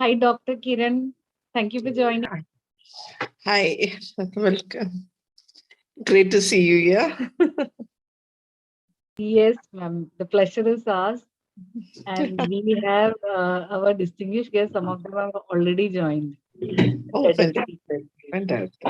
Hi, Dr. Kiran. Thank you for joining. Hi, welcome. Great to see you here. Yes, ma'am. The pleasure is ours. And we have our distinguished guests. Some of them have already joined. Oh, fantastic. Fantastic.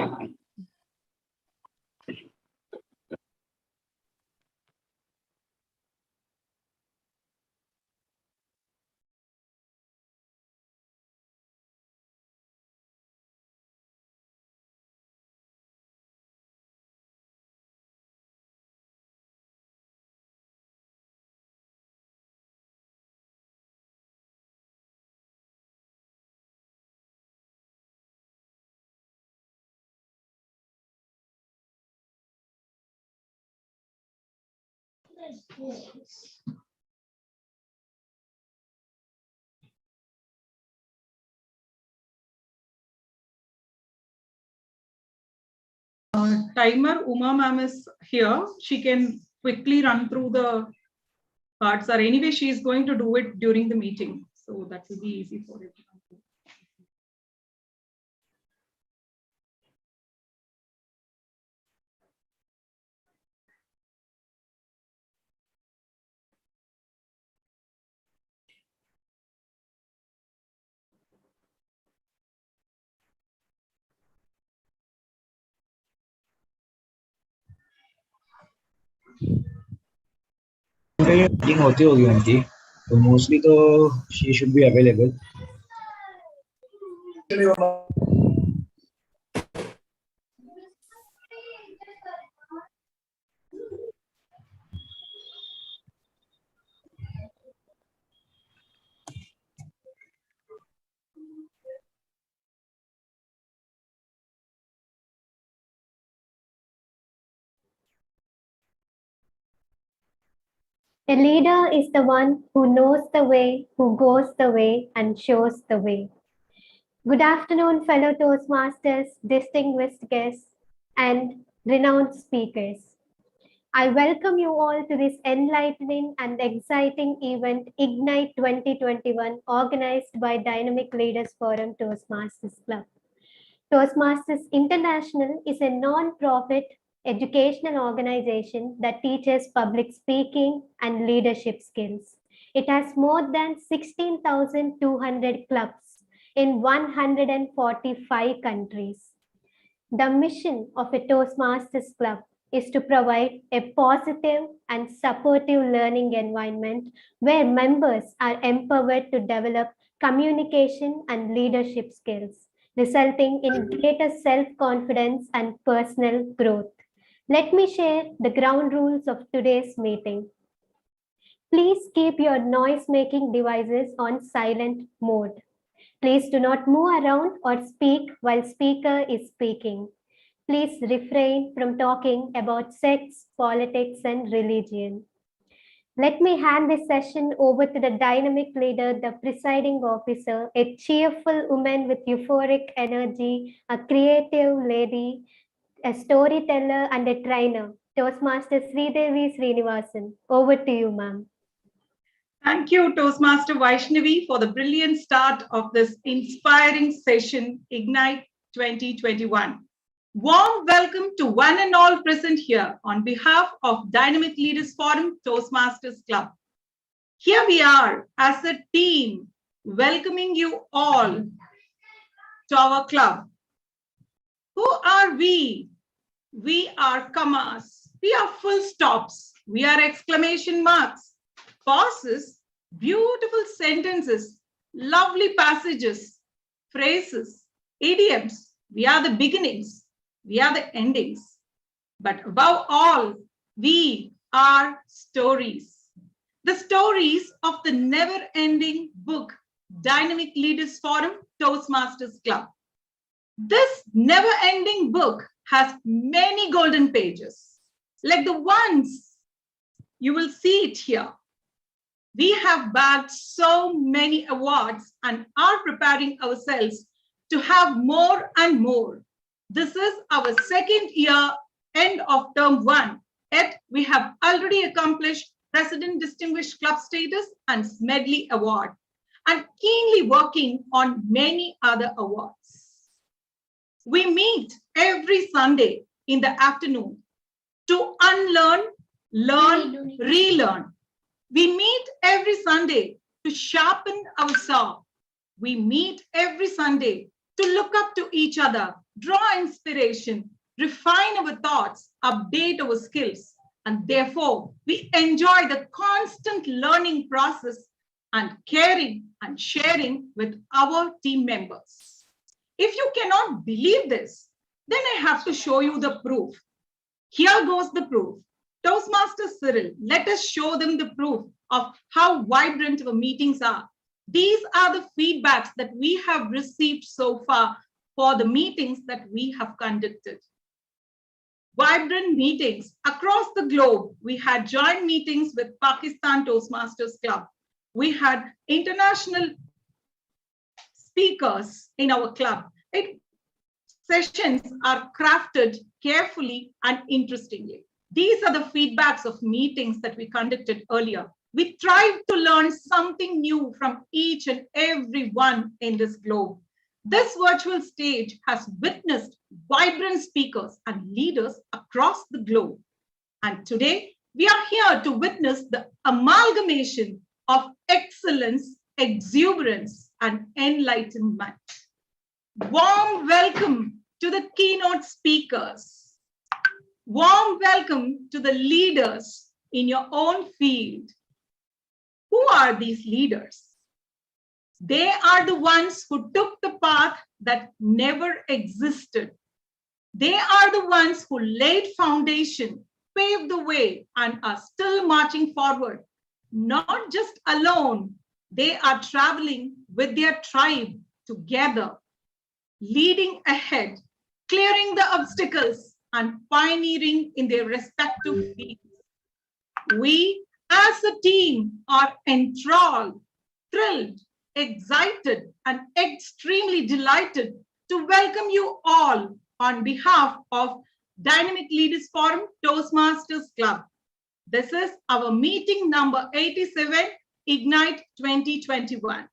Timer, Uma ma'am is here. She can quickly run through the parts, or anyway, she is going to do it during the meeting. So that will be easy for everyone. Meeting होती होगी उनकी तो mostly तो she should be available. A leader is the one who knows the way, who goes the way, and shows the way. Good afternoon, fellow Toastmasters, distinguished guests, and renowned speakers. I welcome you all to this enlightening and exciting event, Ignite 2021, organized by Dynamic Leaders Forum Toastmasters Club. Toastmasters International is a non-profit educational organization that teaches public speaking and leadership skills. It has more than 16,200 clubs in 145 countries. The mission of a Toastmasters Club is to provide a positive and supportive learning environment where members are empowered to develop communication and leadership skills, resulting in greater self-confidence and personal growth. Let me share the ground rules of today's meeting. Please keep your noise-making devices on silent mode. Please do not move around or speak while speaker is speaking. Please refrain from talking about sex, politics, and religion. Let me hand this session over to the dynamic leader, the presiding officer, a cheerful woman with euphoric energy, a creative lady, a storyteller, and a trainer, Toastmaster Sridevi Srinivasan. Over to you, ma'am. Thank you, Toastmaster Vaishnavi, for the brilliant start of this inspiring session, Ignite 2021. Warm welcome to one and all present here on behalf of Dynamic Leaders Forum Toastmasters Club. Here we are as a team welcoming you all to our club. Who are we? We are commas. We are full stops. We are exclamation marks, pauses, beautiful sentences, lovely passages, phrases, idioms. We are the beginnings. We are the endings. But above all, we are stories. The stories of the never-ending book, Dynamic Leaders Forum Toastmasters Club. This never-ending book has many golden pages, like the ones you will see it here. We have bagged so many awards and are preparing ourselves to have more and more. This is our second year, end of term 1. Yet we have already accomplished President Distinguished Club status and Smedley Award. and keenly working on many other awards. We meet every Sunday in the afternoon to unlearn, learn, relearn. We meet every Sunday to sharpen our saw. We meet every Sunday to look up to each other, draw inspiration, refine our thoughts, update our skills, and therefore we enjoy the constant learning process and caring and sharing with our team members. If you cannot believe this, then I have to show you the proof. Here goes the proof. Toastmaster Cyril, let us show them the proof of how vibrant our meetings are. These are the feedbacks that we have received so far for the meetings that we have conducted. Vibrant meetings across the globe. We had joint meetings with Pakistan Toastmasters Club. We had international speakers in our club. Sessions are crafted carefully and interestingly. These are the feedbacks of meetings that we conducted earlier. We tried to learn something new from each and every one in this globe. This virtual stage has witnessed vibrant speakers and leaders across the globe. And today, we are here to witness the amalgamation of excellence, exuberance, and enlightenment. Warm welcome to the keynote speakers. Warm welcome to the leaders in your own field. Who are these leaders? They are the ones who took the path that never existed. They are the ones who laid foundation, paved the way, and are still marching forward. Not just alone, they are traveling with their tribe together, leading ahead, clearing the obstacles, and pioneering in their respective fields. We, as a team, are enthralled, thrilled, excited, and extremely delighted to welcome you all on behalf of Dynamic Leaders Forum Toastmasters Club. This is our meeting number 87, Ignite 2021.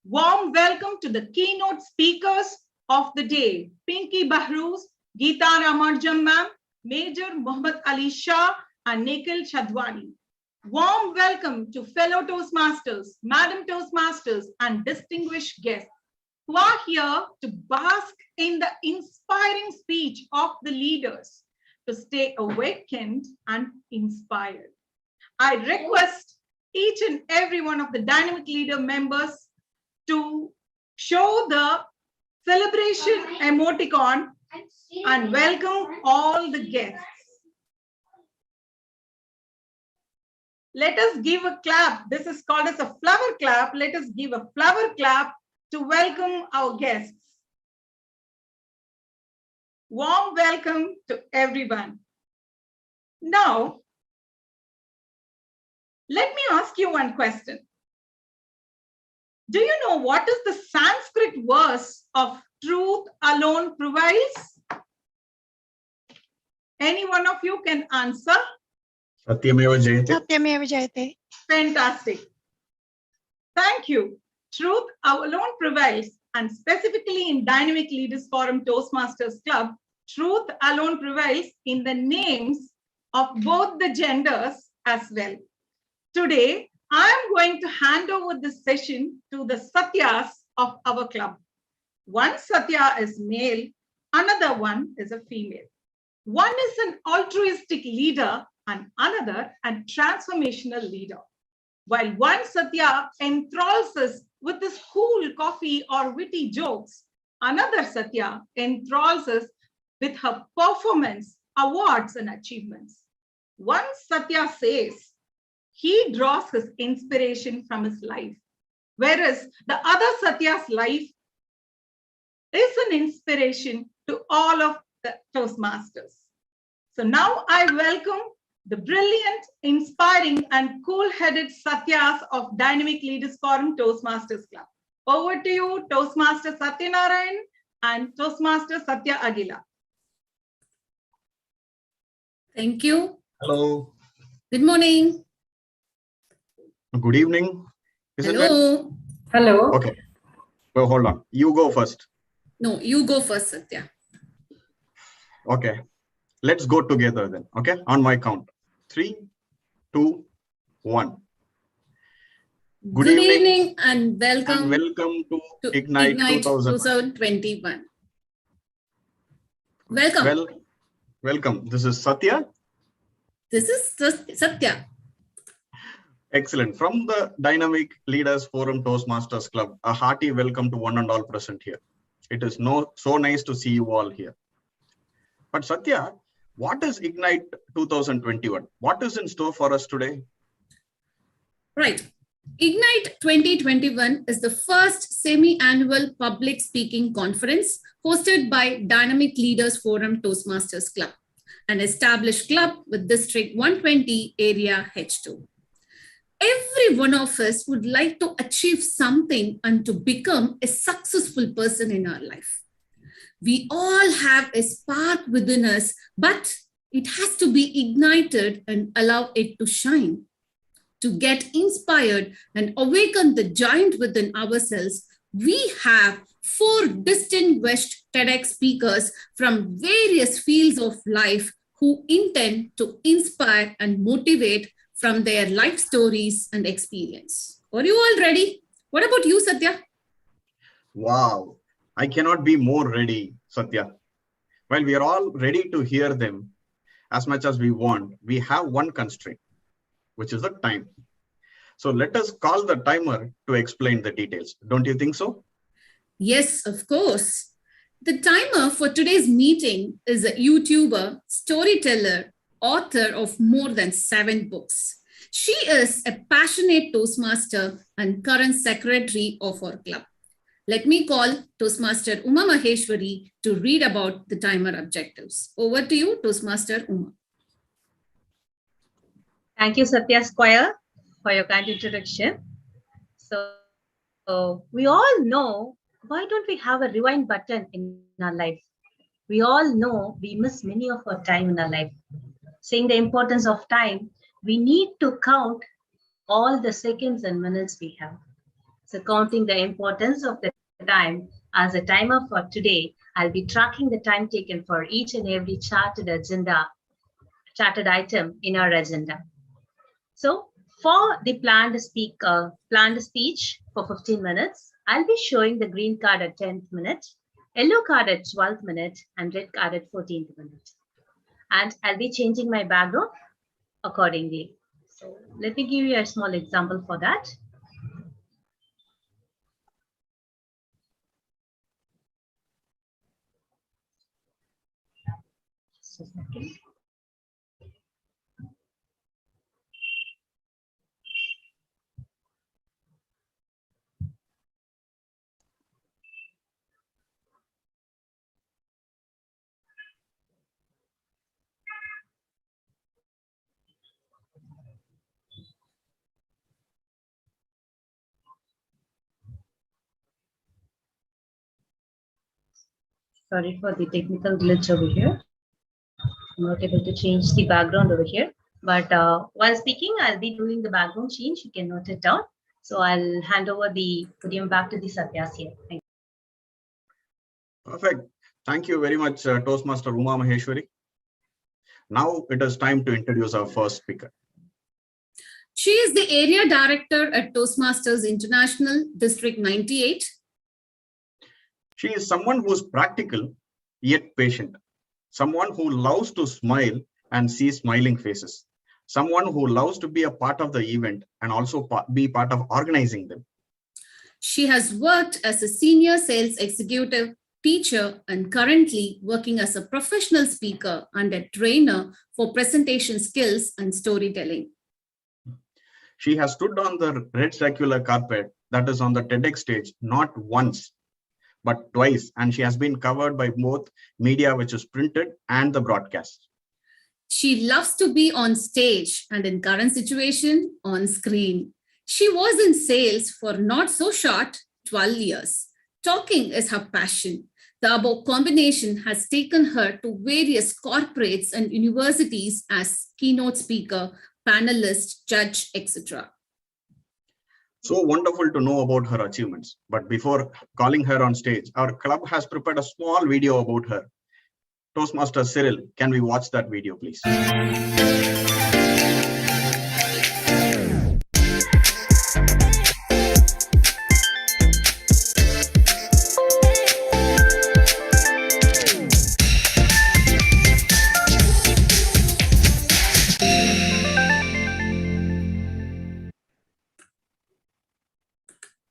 Warm welcome to the keynote speakers of the day, Pinky Bahroos, Geeta Ramanujan ma'am, Major Mohommed Ali A, and Nikhil Chandwani. Warm welcome to fellow Toastmasters, Madam Toastmasters, and distinguished guests who are here to bask in the inspiring speech of the leaders to stay awakened and inspired. I request each and every one of the Dynamic Leader members to show the celebration emoticon and welcome all the guests. Let us give a clap. This is called as a flower clap. Let us give a flower clap to welcome our guests. Warm welcome to everyone. Now, let me ask you one question. Do you know what is the Sanskrit verse of truth alone prevails? Any one of you can answer? Satyameva Jayate. Satyameva Jayate. Fantastic. Thank you. Truth alone prevails, and specifically in Dynamic Leaders Forum Toastmasters Club, truth alone prevails in the names of both the genders as well. Today, I am going to hand over this session to the Satyas of our club. One Satya is male, another one is a female. One is an altruistic leader and another a transformational leader. While one Satya enthralls us with his cool coffee or witty jokes, another Satya enthralls us with her performance, awards, and achievements. One Satya says he draws his inspiration from his life, whereas the other Satya's life is an inspiration to all of the Toastmasters. So now I welcome the brilliant, inspiring, and cool-headed Satyas of Dynamic Leaders Forum Toastmasters Club. Over to you, Toastmaster Satyanarayan and Toastmaster Satya Agila. Thank you. Hello. Good morning. Good evening. Isn't it? Hello. Hello. Okay. So hold on. You go first. No, you go first, Satya. Okay. Let's go together then. Okay. On my count. 3, 2, 1. Good evening and welcome, to to Ignite 2021. Welcome. Welcome. This is Satya. This is Satya. Excellent. From the Dynamic Leaders Forum Toastmasters Club, a hearty welcome to one and all present here. It is so nice to see you all here. But Satya, what is Ignite 2021? What is in store for us today? Right. Ignite 2021 is the first semi-annual public speaking conference hosted by Dynamic Leaders Forum Toastmasters Club, an established club with District 120 Area H2. Every one of us would like to achieve something and to become a successful person in our life. We all have a spark within us, but it has to be ignited and allow it to shine. To get inspired and awaken the giant within ourselves, we have 4 distinguished TEDx speakers from various fields of life who intend to inspire and motivate from their life stories and experience. Are you all ready? What about you, Satya? Wow, I cannot be more ready, Satya. While we are all ready to hear them as much as we want, we have one constraint, which is the time. So let us call the timer to explain the details. Don't you think so? Yes, of course. The timer for today's meeting is a YouTuber, storyteller, author of more than 7 books. She is a passionate Toastmaster and current secretary of our club. Let me call Toastmaster Uma Maheshwari to read about the timer objectives. Over to you, Toastmaster Uma. Thank you, Satya Squire, for your kind introduction. So we all know, why don't we have a rewind button in our life? We all know we miss many of our time in our life. Saying the importance of time, we need to count all the seconds and minutes we have. So counting the importance of the time as a timer for today, I'll be tracking the time taken for each and every charted item in our agenda. So for the planned speech for 15 minutes, I'll be showing the green card at 10th minute, yellow card at 12th minute, and red card at 14th minute. And I'll be changing my background accordingly. So let me give you a small example for that. Just a second. Sorry for the technical glitch over here. I'm not able to change the background over here. But while speaking, I'll be doing the background change. You can note it down. So I'll hand over the podium back to the Satyas here. Thank you. Perfect. Thank you very much, Toastmaster Uma Maheshwari. Now it is time to introduce our first speaker. She is the area director at Toastmasters International, District 98. She is someone who is practical yet patient, someone who loves to smile and see smiling faces, someone who loves to be a part of the event and also be part of organizing them. She has worked as a senior sales executive, teacher, and currently working as a professional speaker and a trainer for presentation skills and storytelling. She has stood on the red circular carpet that is on the TEDx stage not once, but twice, and she has been covered by both media, which is printed, and the broadcast. She loves to be on stage and in current situation on screen. She was in sales for not so short 12 years. Talking is her passion. The above combination has taken her to various corporates and universities as keynote speaker, panelist, judge, etc. So wonderful to know about her achievements. But before calling her on stage, our club has prepared a small video about her. Toastmaster Cyril, can we watch that video, please?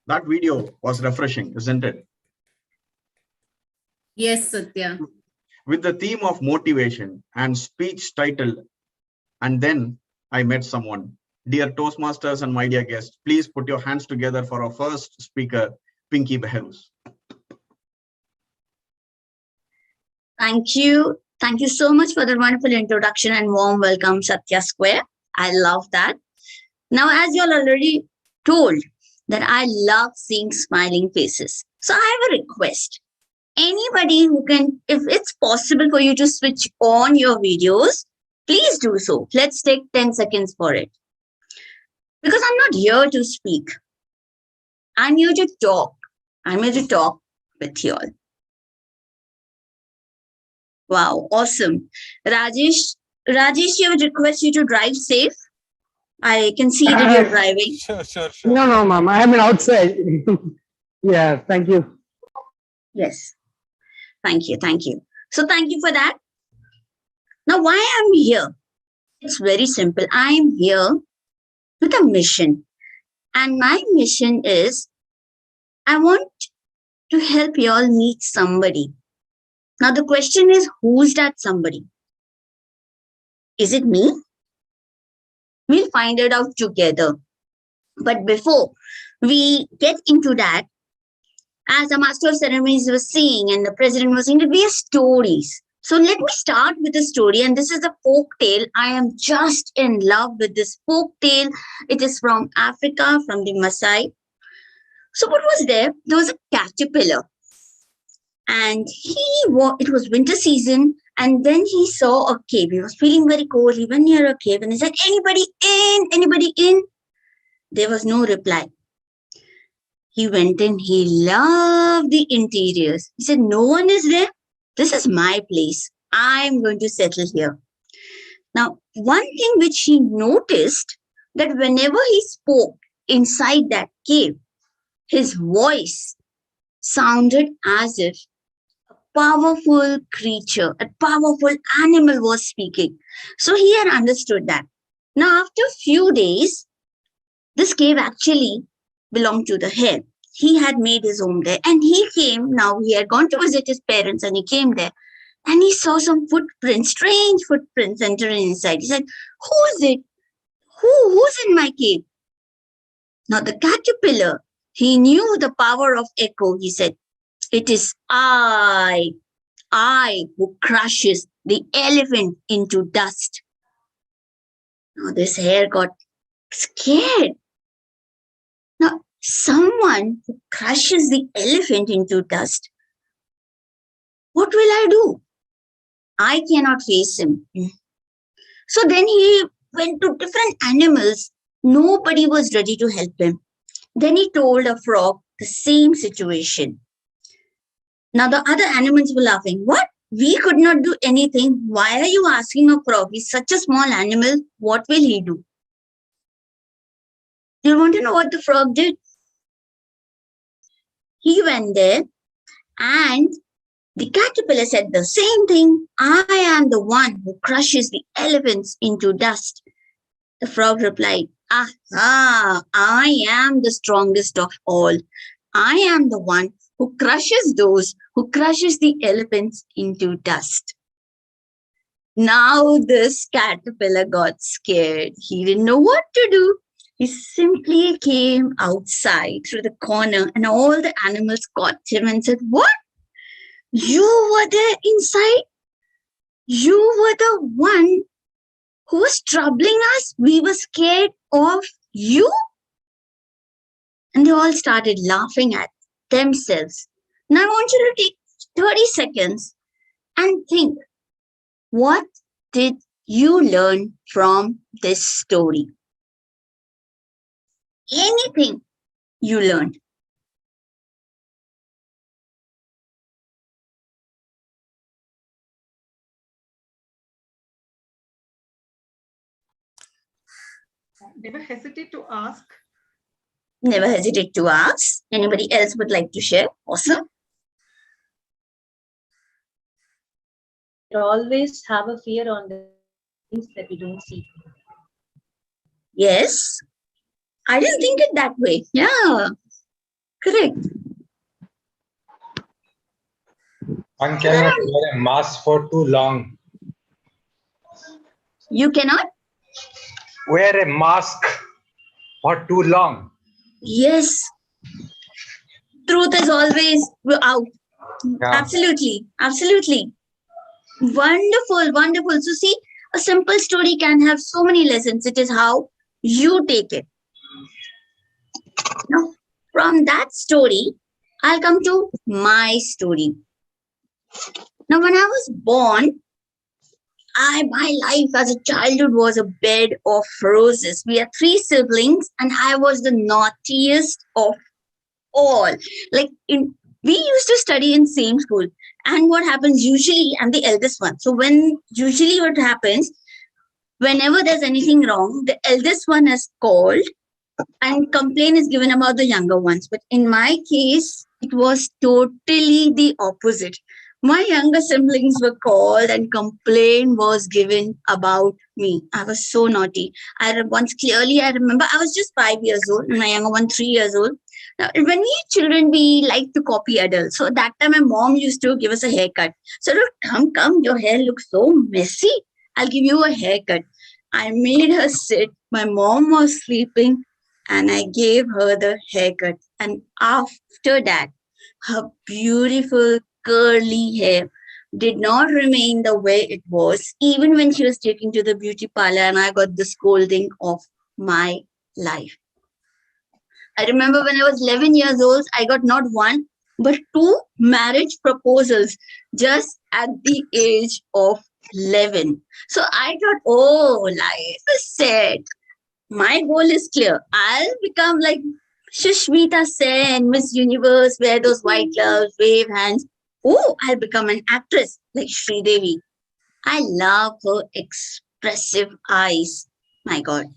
That video was refreshing, isn't it? Yes, Satya. With the theme of motivation and speech titled, "And Then I Met Someone." Dear Toastmasters and my dear guests, please put your hands together for our first speaker, Pinky Bahroos. Thank you. Thank you so much for the wonderful introduction and warm welcome, Satya Square. I love that. Now, as you all already told, that I love seeing smiling faces. So I have a request. Anybody who can, if it's possible for you to switch on your videos, please do so. Let's take 10 seconds for it. Because I'm not here to speak. I'm here to talk. I'm here to talk with you all. Wow, awesome. Rajesh, I would request you to drive safe. I can see that you're driving. Sure. No, ma'am. I am outside. Yeah, thank you. Yes. Thank you. So thank you for that. Now, why I'm here? It's very simple. I'm here with a mission. And my mission is, I want to help you all meet somebody. Now, the question is, who's that somebody? Is it me? We'll find it out together. But before we get into that, as the master of ceremonies was saying and the president was saying, that we have stories. So let me start with a story. And this is a folk tale. I am just in love with this folk tale. It is from Africa, from the Maasai. So what was there? There was a caterpillar. And it was winter season. And then he saw a cave. He was feeling very cold. He went near a cave and he said, "Anybody in? Anybody in?" There was no reply. He went in. He loved the interiors. He said, "No one is there. This is my place. I'm going to settle here." Now, one thing which he noticed, that whenever he spoke inside that cave, his voice sounded as if powerful creature, a powerful animal was speaking. So he had understood that. Now, after a few days, this cave actually belonged to the hare. He had made his home there and he came. Now, he had gone to visit his parents and he came there and he saw some footprints, strange footprints entering inside. He said, "Who is it? Who's in my cave?" Now, the caterpillar, he knew the power of echo. He said, "It is I who crushes the elephant into dust." Now this hare got scared. Now, someone who crushes the elephant into dust, what will I do? I cannot face him. So then he went to different animals. Nobody was ready to help him. Then he told a frog the same situation. Now the other animals were laughing. "What? We could not do anything. Why are you asking a frog? He's such a small animal. What will he do?" You want to know what the frog did? He went there and the caterpillar said the same thing. "I am the one who crushes the elephants into dust." The frog replied, "Aha, I am the strongest of all. I am the one who crushes the elephants into dust." Now this caterpillar got scared. He didn't know what to do. He simply came outside through the corner and all the animals caught him and said, "What? You were there inside? You were the one who was troubling us? We were scared of you?" And they all started laughing at themselves. Now I want you to take 30 seconds and think, what did you learn from this story? Anything you learned? Never hesitate to ask. Never hesitate to ask. Anybody else would like to share? Awesome. We always have a fear on the things that we don't see. Yes. I didn't think it that way. Yeah. Correct. One cannot wear a mask for too long. You cannot? Wear a mask for too long. Yes. Truth is always out. Yeah. Absolutely. Absolutely. Wonderful. Wonderful. So see, a simple story can have so many lessons. It is how you take it. Now, from that story, I'll come to my story. Now, when I was born, my life as a childhood was a bed of roses. We are 3 siblings, and I was the naughtiest of all. We used to study in same school, and what happens usually, I'm the eldest one. So usually what happens, whenever there's anything wrong, the eldest one is called and complaint is given about the younger ones. But in my case, it was totally the opposite. My younger siblings were called and complaint was given about me. I was so naughty. I remember I was just 5 years old and my younger one 3 years old. Now, when we children, we like to copy adults. So that time my mom used to give us a haircut. So come, your hair looks so messy. I'll give you a haircut. I made her sit. My mom was sleeping and I gave her the haircut. And after that, her beautiful curly hair did not remain the way it was, even when she was taken to the beauty parlor and I got the scolding of my life. I remember when I was 11 years old, I got not 1, but 2 marriage proposals just at the age of 11. So I thought, oh, life is set. My goal is clear. I'll become like Shushmita Sen, Miss Universe, wear those white gloves, wave hands. Oh, I'll become an actress like Sridevi. I love her expressive eyes. My God.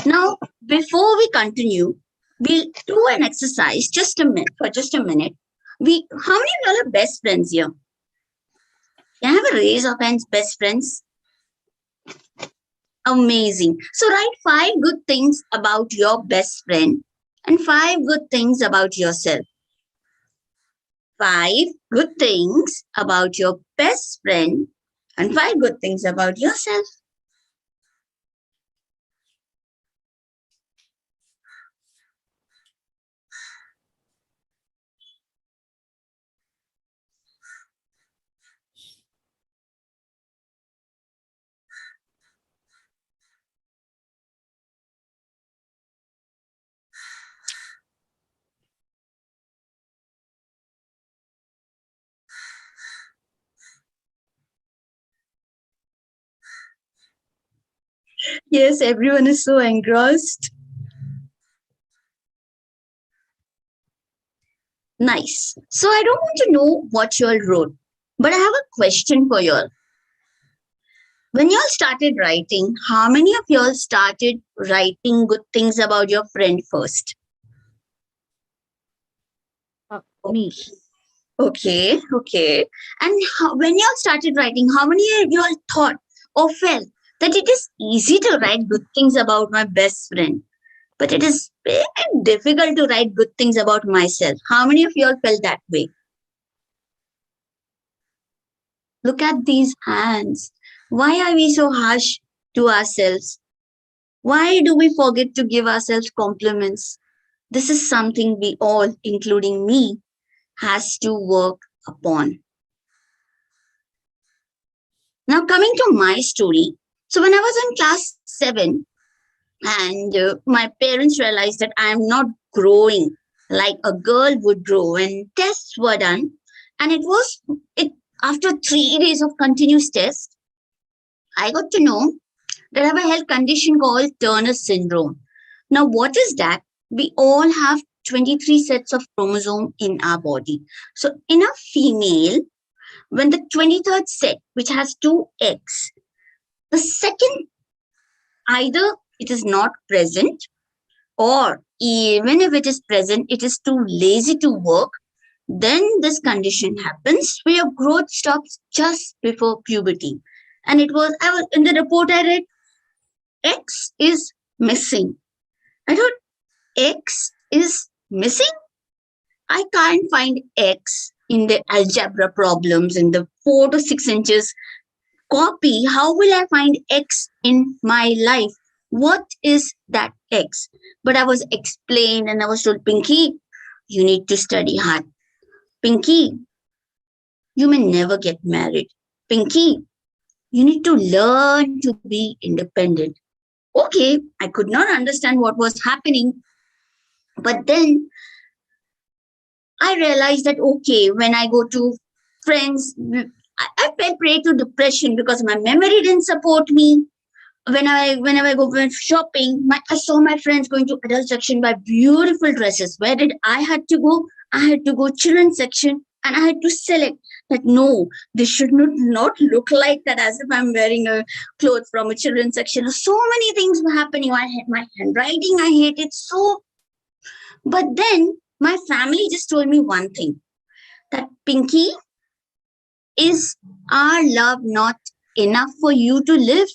Now, before we continue, we'll do an exercise just a minute. How many of y'all are best friends here? Can I have a raise of hands, best friends? Amazing. So write 5 good things about your best friend and 5 good things about yourself. 5 good things about your best friend and 5 good things about yourself. Yes, everyone is so engrossed. Nice. So I don't want to know what you all wrote, but I have a question for you all. When you all started writing, how many of you all started writing good things about your friend first? Me. Okay. And when you all started writing, how many of you all thought or felt that it is easy to write good things about my best friend, but it is very difficult to write good things about myself? How many of you all felt that way? Look at these hands. Why are we so harsh to ourselves? Why do we forget to give ourselves compliments? This is something we all, including me, has to work upon. Now, coming to my story. So when I was in class 7 and my parents realized that I am not growing like a girl would grow when tests were done, and after 3 days of continuous tests, I got to know that I have a health condition called Turner syndrome. Now, what is that? We all have 23 sets of chromosome in our body. So in a female, when the 23rd set, which has two X, the second, either it is not present, or even if it is present, it is too lazy to work, then this condition happens where your growth stops just before puberty. And in the report I read, X is missing. I thought, X is missing? I can't find X in the algebra problems in the 4 to 6 inches copy. How will I find X in my life? What is that X? But I was explained and I was told, Pinky, you need to study hard. Pinky, you may never get married. Pinky, you need to learn to be independent. Okay, I could not understand what was happening. But then I realized that, okay, when I go to friends, I fell prey to depression because my memory didn't support me. Whenever I go shopping, I saw my friends going to adult section buy beautiful dresses. Where did I had to go? I had to go children's section and I had to select that no, this should not look like that as if I'm wearing a clothes from a children's section. So many things were happening. I had my handwriting, I hate it so. But then my family just told me one thing, that Pinky, is our love not enough for you to live?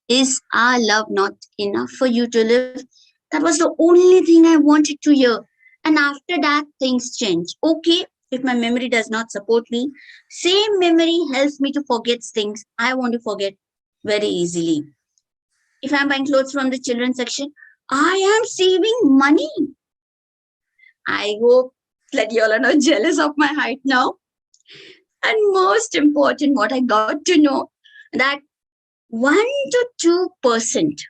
Is our love not enough for you to live? That was the only thing I wanted to hear. And after that, things changed. Okay, if my memory does not support me, same memory helps me to forget things I want to forget very easily. If I'm buying clothes from the children's section, I am saving money. I hope that you all are not jealous of my height now. And most important, what I got to know, that 1 to 2%,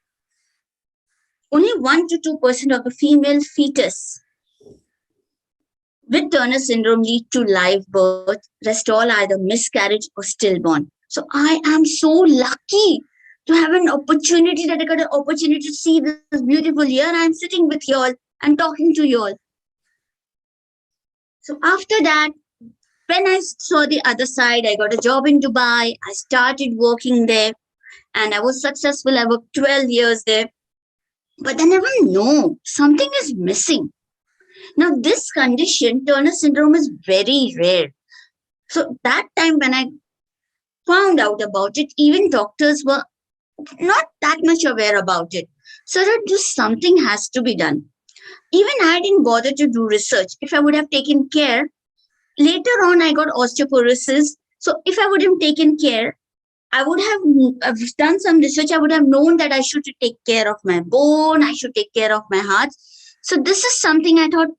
only 1 to 2% of the female fetus with Turner syndrome lead to live birth. Rest all either miscarriage or stillborn. So I am so lucky to have an opportunity, that I got an opportunity to see this beautiful year. I'm sitting with you all and talking to you all. So after that, when I saw the other side, I got a job in Dubai. I started working there and I was successful. I worked 12 years there. But then I don't know, something is missing. Now, this condition, Turner syndrome, is very rare. So that time when I found out about it, even doctors were not that much aware about it. So that just something has to be done. Even I didn't bother to do research. If I would have taken care, later on I got osteoporosis. So if I would have taken care, I would have done some research. I would have known that I should take care of my bone. I should take care of my heart. So this is something I thought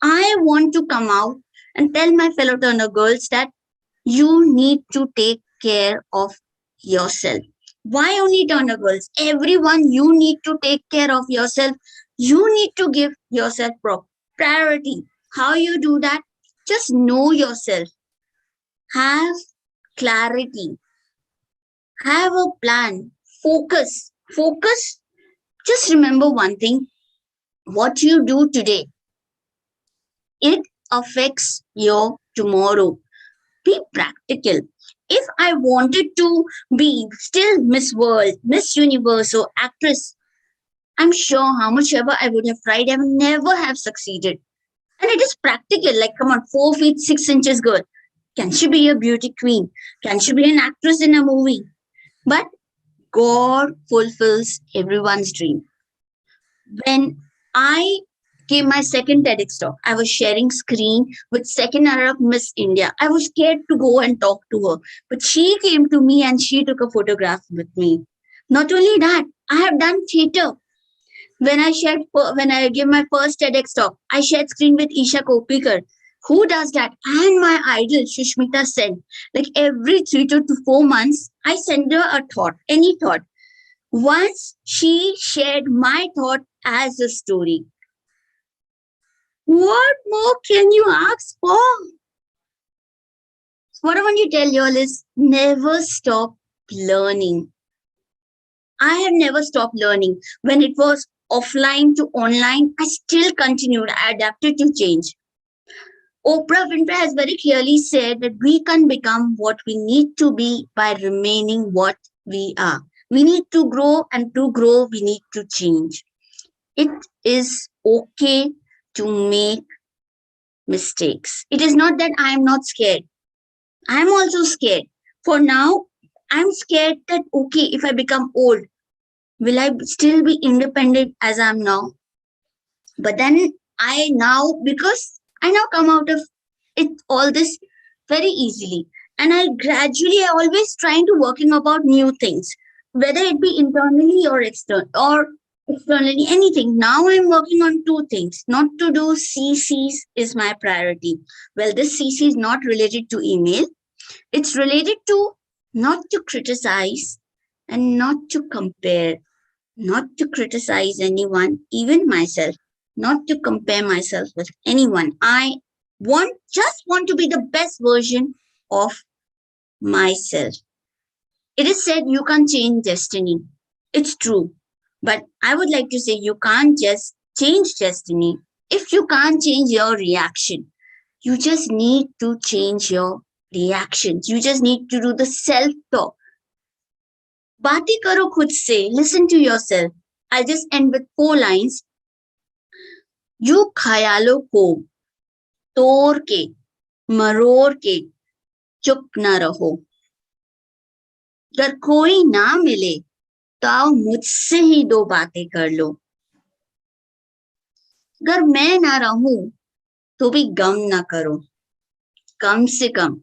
I want to come out and tell my fellow Turner girls that you need to take care of yourself. Why only Turner girls? Everyone, you need to take care of yourself. You need to give yourself priority. How you do that? Just know yourself. Have clarity. Have a plan. Focus. Just remember one thing. What you do today, it affects your tomorrow. Be practical. If I wanted to be still Miss World, Miss Universe or actress, I'm sure how much ever I would have tried, I would never have succeeded. And it is practical. Like, come on, 4 feet 6 inches girl. Can she be a beauty queen? Can she be an actress in a movie? But God fulfills everyone's dream. When I gave my second TEDx talk, I was sharing screen with second runner of Miss India. I was scared to go and talk to her, but she came to me and she took a photograph with me. Not only that, I have done theatre. When I gave my first TEDx talk, I shared screen with Isha Kopikar. Who does that? And my idol, Shushmita Sen. Like every 3 to 4 months, I send her a thought, any thought. Once she shared my thought as a story. What more can you ask for? What I want to tell you all is never stop learning. I have never stopped learning. When it was offline to online, I still continued. I adapted to change. Oprah Winfrey has very clearly said that we can become what we need to be by remaining what we are. We need to grow, and to grow, we need to change. It is okay to make mistakes. It is not that I am not scared. I am also scared. For now, I'm scared that, okay, if I become old, will I still be independent as I am now? But then because I now come out of it, all this very easily. And I always trying to working about new things, whether it be internally or externally, anything. Now I'm working on two things. Not to do CCs is my priority. Well, this CC is not related to email. It's related to not to criticize and not to compare, not to criticize anyone, even myself, not to compare myself with anyone. I just want to be the best version of myself. It is said you can't change destiny. It's true. But I would like to say you can't just change destiny if you can't change your reaction. You just need to change your reactions. You just need to do the self-talk. Baati karo khud se, listen to yourself. I'll just end with 4 lines. You khayalo ko तोड़ के मरोड़ के चुप ना रहो अगर कोई ना मिले तो आओ मुझसे ही 2 बातें कर लो अगर मैं ना रहूं तो भी गम ना करो कम से कम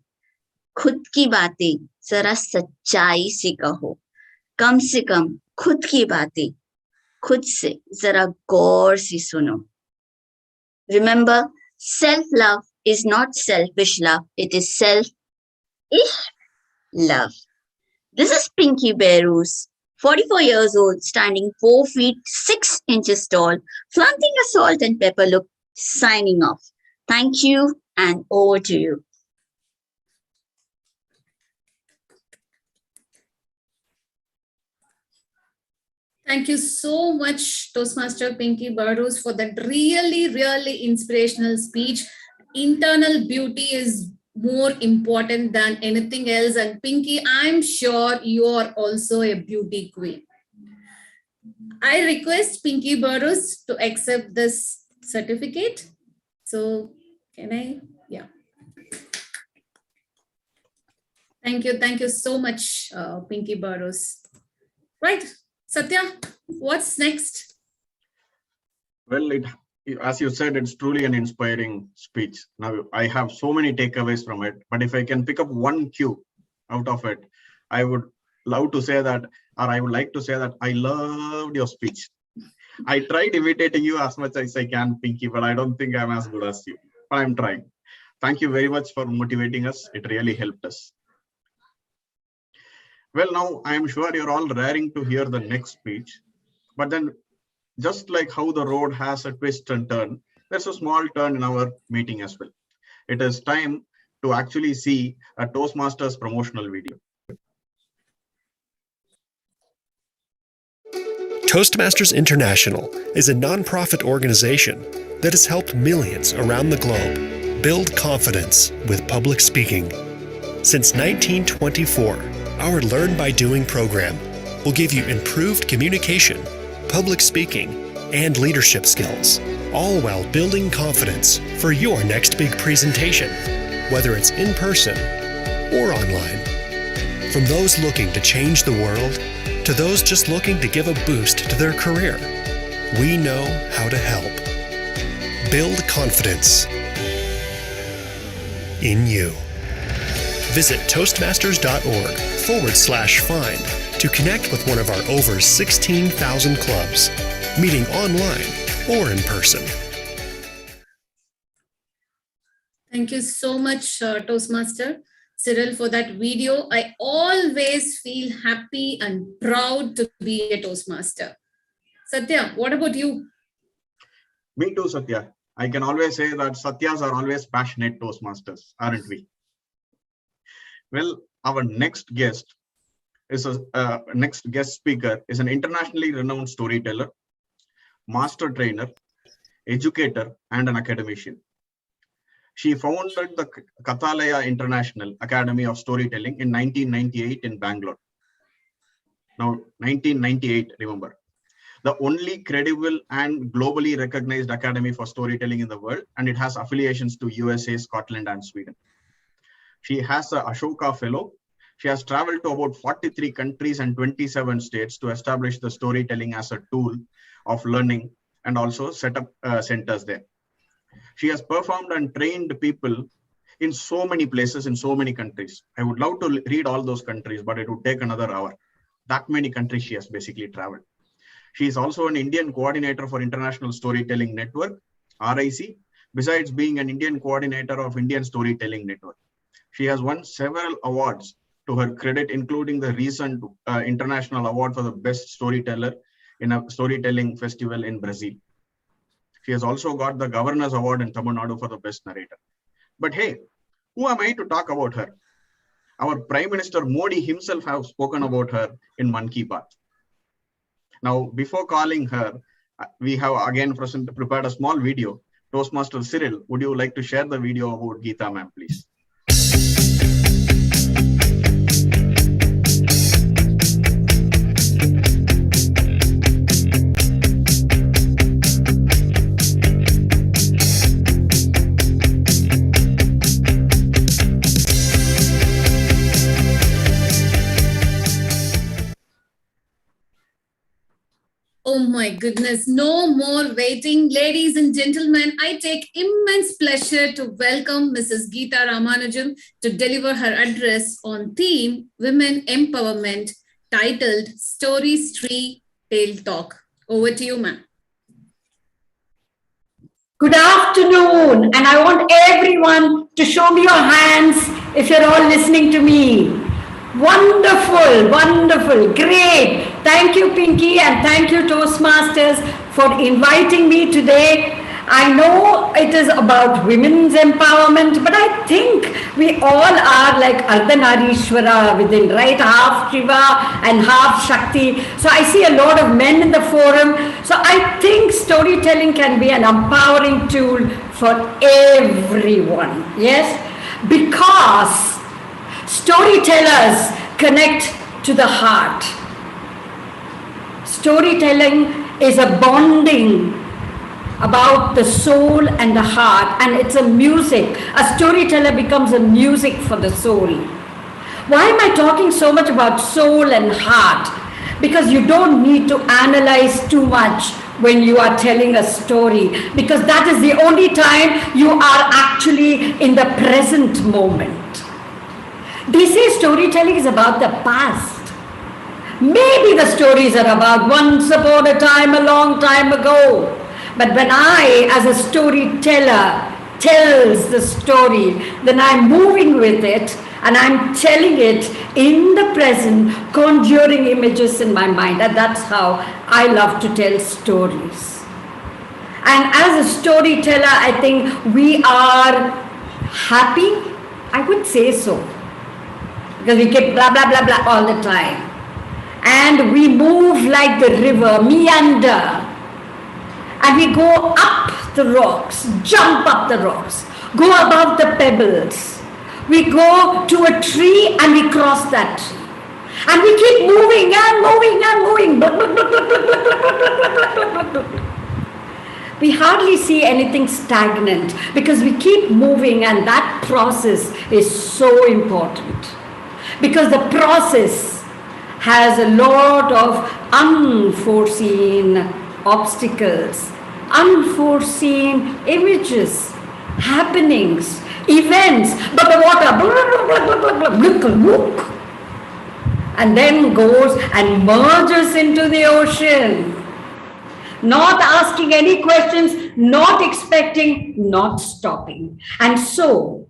खुद की बातें जरा सच्चाई से कहो कम से कम खुद की बातें खुद से जरा गौर से सुनो Remember, self-love is not selfish love. It is self-ish love. This is Pinky Bahroos, 44 years old, standing 4 feet 6 inches tall, flaunting a salt and pepper look, signing off. Thank you, and over to you. Thank you so much, Toastmaster Pinky Bahroos, for that really inspirational speech. Internal beauty is more important than anything else. And Pinky, I'm sure you are also a beauty queen. I request Pinky Bahroos to accept this certificate. So can I? Yeah. Thank you so much, Pinky Bahroos. Right. Satya, what's next? Well, as you said, it's truly an inspiring speech. Now, I have so many takeaways from it, but if I can pick up one cue out of it, I would love to say that, or I would like to say that I loved your speech. I tried imitating you as much as I can, Pinky, but I don't think I'm as good as you. But I'm trying. Thank you very much for motivating us. It really helped us. Well, now I'm sure you're all raring to hear the next speech, but then just like how the road has a twist and turn, there's a small turn in our meeting as well. It is time to actually see a Toastmasters promotional video. Toastmasters International is a nonprofit organization that has helped millions around the globe build confidence with public speaking. Since 1924, our Learn by Doing program will give you improved communication, public speaking, and leadership skills, all while building confidence for your next big presentation, whether it's in person or online. From those looking to change the world to those just looking to give a boost to their career, we know how to help. Build confidence in you. Visit toastmasters.org/find to connect with one of our over 16,000 clubs, meeting online or in person. Thank you so much, Toastmaster Cyril, for that video. I always feel happy and proud to be a Toastmaster. Satya, what about you? Me too, Satya. I can always say that Satyas are always passionate Toastmasters, aren't we? Well, our next guest speaker is an internationally renowned storyteller, master trainer, educator, and an academician. She founded the Kathalaya International Academy of Storytelling in 1998 in Bangalore. Now, 1998, remember. The only credible and globally recognized academy for storytelling in the world, and it has affiliations to USA, Scotland, and Sweden. She has a Ashoka Fellow. She has traveled to about 43 countries and 27 states to establish the storytelling as a tool of learning and also set up centers there. She has performed and trained people in so many places, in so many countries. I would love to read all those countries, but it would take another hour. That many countries she has basically traveled. She is also an Indian coordinator for International Storytelling Network, RIC, besides being an Indian coordinator of Indian Storytelling Network. She has won several awards to her credit, including the recent International Award for the Best Storyteller in a storytelling festival in Brazil. She has also got the Governor's Award in Tamil Nadu for the Best Narrator. But hey, who am I to talk about her? Our Prime Minister Modi himself has spoken about her in Mann Ki Baat. Now, before calling her, we have again prepared a small video. Toastmaster Cyril, would you like to share the video about Geeta ma'am, please? Oh my goodness, no more waiting. Ladies and gentlemen, I take immense pleasure to welcome Mrs. Geeta Ramanujan to deliver her address on theme Women Empowerment, titled Stories Tree Tale Talk. Over to you, ma'am. Good afternoon, and I want everyone to show me your hands if you're all listening to me. Wonderful, wonderful, great. Thank you, Pinky, and thank you, Toastmasters, for inviting me today. I know it is about women's empowerment, but I think we all are like Ardhanarishwara within, right? Half Shiva and half Shakti. So I see a lot of men in the forum. So I think storytelling can be an empowering tool for everyone. Yes? Because storytellers connect to the heart. Storytelling is a bonding about the soul and the heart, and it's a music. A storyteller becomes a music for the soul. Why am I talking so much about soul and heart? Because you don't need to analyze too much when you are telling a story, because that is the only time you are actually in the present moment. They say storytelling is about the past. Maybe the stories are about once upon a time, a long time ago. But when I, as a storyteller, tells the story, then I'm moving with it and I'm telling it in the present, conjuring images in my mind. And that's how I love to tell stories. And as a storyteller, I think we are happy. I would say so. Because we get blah, blah, blah, blah all the time. And we move like the river, meander. And we go up the rocks, jump up the rocks, go above the pebbles. We go to a tree and we cross that tree. And we keep moving and moving. We hardly see anything stagnant because we keep moving, and that process is so important. Because the process has a lot of unforeseen obstacles, unforeseen images, happenings, events, but the water and then goes and merges into the ocean, not asking any questions, not expecting, not stopping. And so,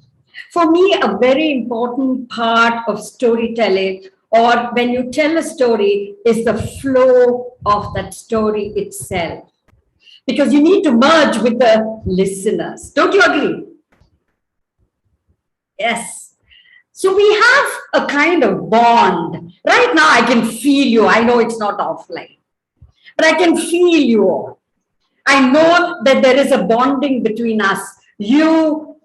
for me, a very important part of storytelling, or when you tell a story, is the flow of that story itself. Because you need to merge with the listeners. Don't you agree? Yes. So we have a kind of bond. Right now, I can feel you. I know it's not offline, but I can feel you all. I know that there is a bonding between us. You,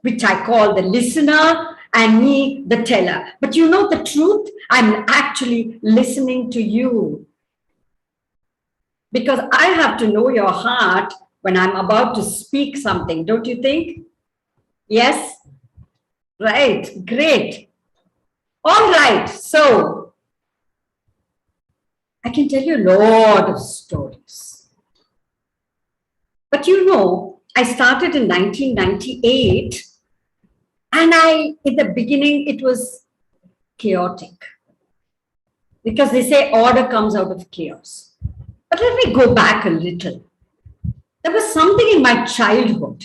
which I call the listener, and me, the teller. But you know the truth? I'm actually listening to you. Because I have to know your heart when I'm about to speak something, don't you think? Yes? Right, great. All right, so I can tell you a lot of stories. But you know, I started in 1998, and in the beginning, it was chaotic. Because they say order comes out of chaos. But let me go back a little. There was something in my childhood.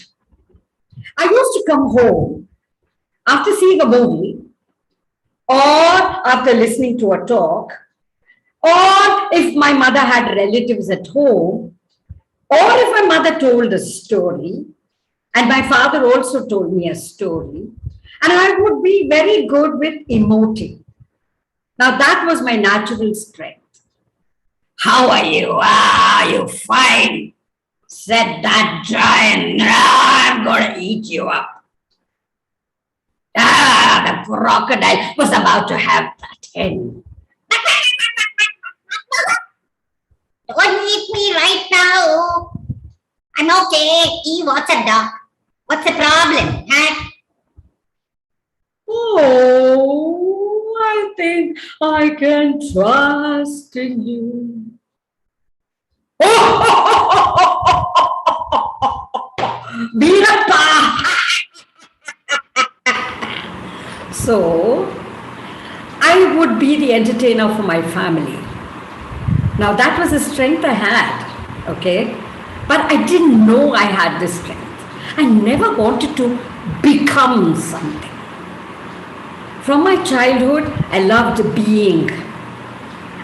I used to come home after seeing a movie, or after listening to a talk, or if my mother had relatives at home, or if my mother told a story, and my father also told me a story, and I would be very good with emoting. Now that was my natural strength. How are you? Ah, you fine, said that giant. I'm going to eat you up. Ah, the crocodile was about to have that hen. Don't eat me right now. I'm okay. What's up, doc? What's the problem? Huh? Oh, I think I can trust in you. Veerappa! So, I would be the entertainer for my family. Now, that was a strength I had, okay? But I didn't know I had this strength. I never wanted to become something. From my childhood, I loved being,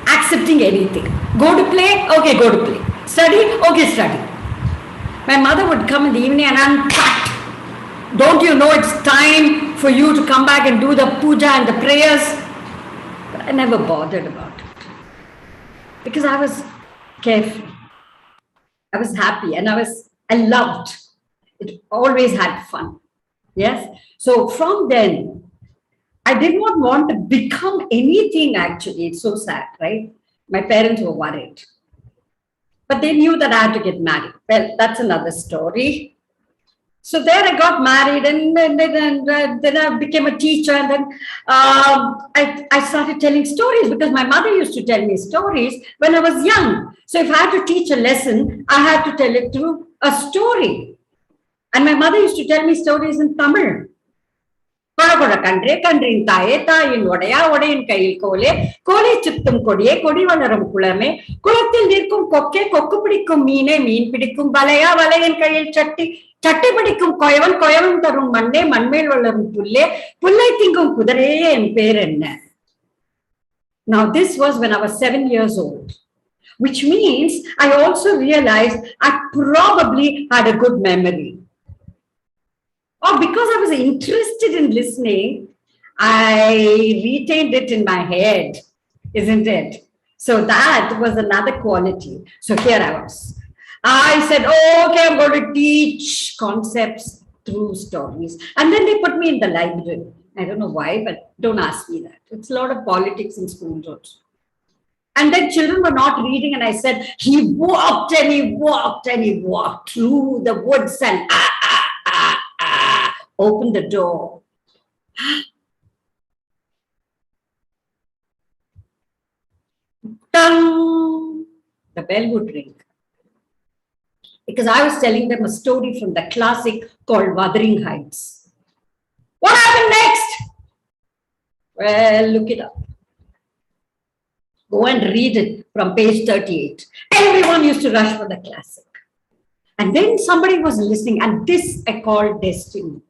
accepting anything. Go to play? Okay, go to play. Study? Okay, study. My mother would come in the evening and uncut. Don't you know it's time for you to come back and do the puja and the prayers? But I never bothered about it. Because I was carefree. I was happy and I loved. It always had fun. Yes? So from then, I did not want to become anything actually. It's so sad, right? My parents were worried. But they knew that I had to get married. Well, that's another story. So there I got married and then I became a teacher and then I started telling stories because my mother used to tell me stories when I was young. So if I had to teach a lesson, I had to tell it through a story. And my mother used to tell me stories in Tamil. கன்றின் தாயே தாயின் உடையா உடையின் கையில் கோலே கோலை சுத்தும் கொடியே கொடி வளரும் குளமே குளத்தில் நிற்கும் கொக்கே கொக்கு பிடிக்கும் மீனே மீன் பிடிக்கும் வலையா வலையின் கையில் சட்டி சட்டி பிடிக்கும் கொயவன் கொயவன் தரும் மண்ணே மண்மேல் வளரும் புல்லே புல்லை திங்கும் குதிரையே என் பேர் என்ன. Now this was when I was 7 years old, which means I also realized I probably had a good memory. Or because I was interested in listening, I retained it in my head, isn't it? So that was another quality. So here I was. I said, oh, okay, I'm going to teach concepts through stories. And then they put me in the library. I don't know why, but don't ask me that. It's a lot of politics in schools also. And then children were not reading and I said, he walked and he walked and he walked through the woods and opened the door. Ding! The bell would ring. Because I was telling them a story from the classic called Wuthering Heights. What happened next? Well, look it up. Go and read it from page 38. Everyone used to rush for the classic. And then somebody was listening, and this I call destiny.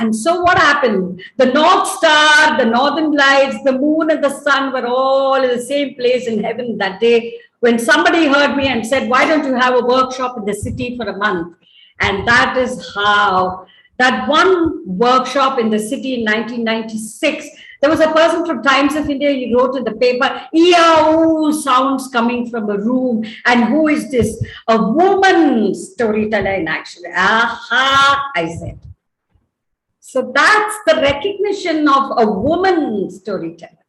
And so what happened? The North Star, the Northern Lights, the moon and the sun were all in the same place in heaven that day when somebody heard me and said, why don't you have a workshop in the city for a month? And that is how that one workshop in the city in 1996, There was a person from Times of India, he wrote in the paper, "Eow" sounds coming from a room. And who is this? A woman storyteller in action. Aha, I said. So that's the recognition of a woman storyteller.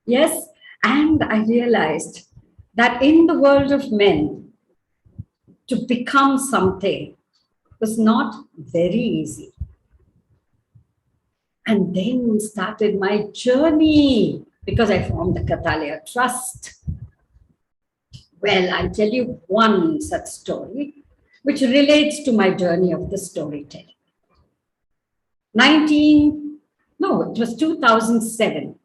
Yes, and I realized that in the world of men, to become something was not very easy. And then started my journey because I formed the Kathalaya Trust. Well, I'll tell you one such story which relates to my journey of the storytelling. It was 2007.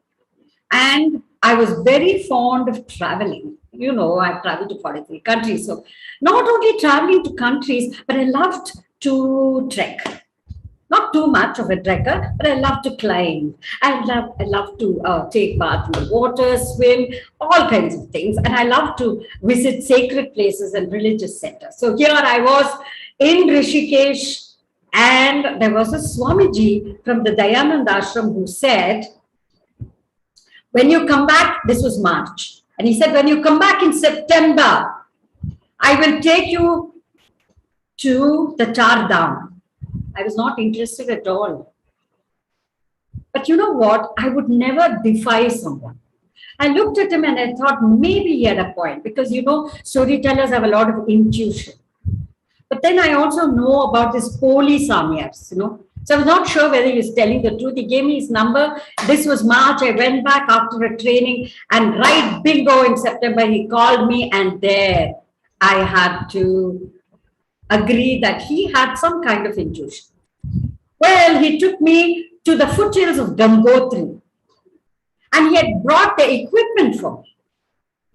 And I was very fond of traveling. You know, I've traveled to 43 countries. So not only traveling to countries, but I loved to trek. Not too much of a trekker, but I love to climb. I love to take bath in the water, swim, all kinds of things. And I love to visit sacred places and religious centers. So here I was in Rishikesh, and there was a Swamiji from the Dayananda Ashram who said, when you come back, this was March. And he said, when you come back in September, I will take you to the Char Dham. I was not interested at all. But you know what? I would never defy someone. I looked at him and I thought maybe he had a point because, you know, storytellers have a lot of intuition. But then I also know about this Poli Samyas, you know. So I was not sure whether he was telling the truth. He gave me his number. This was March. I went back after a training and right bingo in September, he called me and there I had to agree that he had some kind of intuition. Well, he took me to the foothills of Gangotri and he had brought the equipment for me.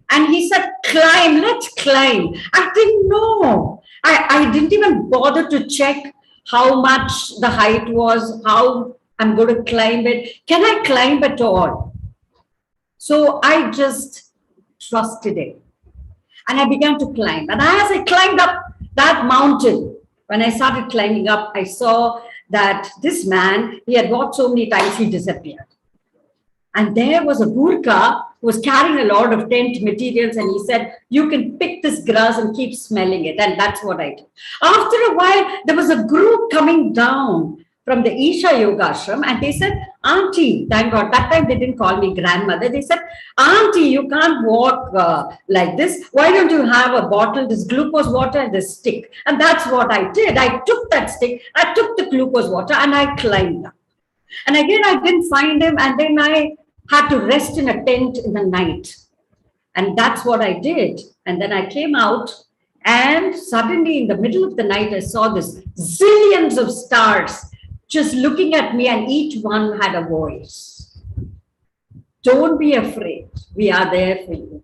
And he said, climb, let's climb. I didn't know. I didn't even bother to check how much the height was, how I'm going to climb it. Can I climb at all? So I just trusted it. And I began to climb. And as I climbed up that mountain, when I started climbing up, I saw that this man, he had walked so many times, he disappeared. And there was a Gurkha who was carrying a lot of tent materials, and he said, you can pick this grass and keep smelling it. And that's what I did. After a while, there was a group coming down from the Isha Yoga Ashram, and they said, Auntie, thank God, that time they didn't call me grandmother. They said, Auntie, you can't walk like this. Why don't you have a bottle, this glucose water and this stick? And that's what I did. I took that stick, I took the glucose water, and I climbed up. And again, I didn't find him, and then I had to rest in a tent in the night. And that's what I did. And then I came out, and suddenly in the middle of the night, I saw this zillions of stars just looking at me, and each one had a voice. Don't be afraid. We are there for you.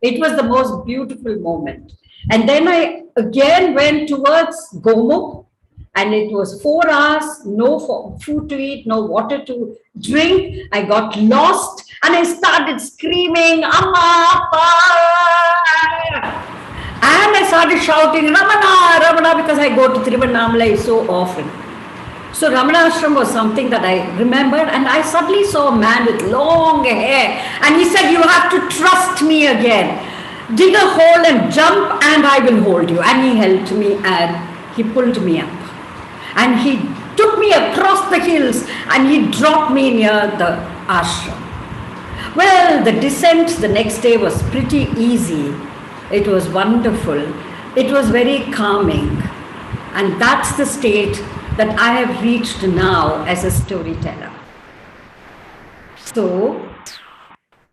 It was the most beautiful moment. And then I again went towards Gomukh, and it was 4 hours, no food to eat, no water to drink. I got lost and I started screaming, Amma, Appa! And I started shouting, Ramana, Ramana, because I go to Tiruvannamalai so often. So Ramana Ashram was something that I remembered, and I suddenly saw a man with long hair, and he said, you have to trust me again. Dig a hole and jump and I will hold you. And he helped me and he pulled me up. And he took me across the hills and he dropped me near the ashram. Well, the descent the next day was pretty easy. It was wonderful. It was very calming. And that's the state that I have reached now as a storyteller. So,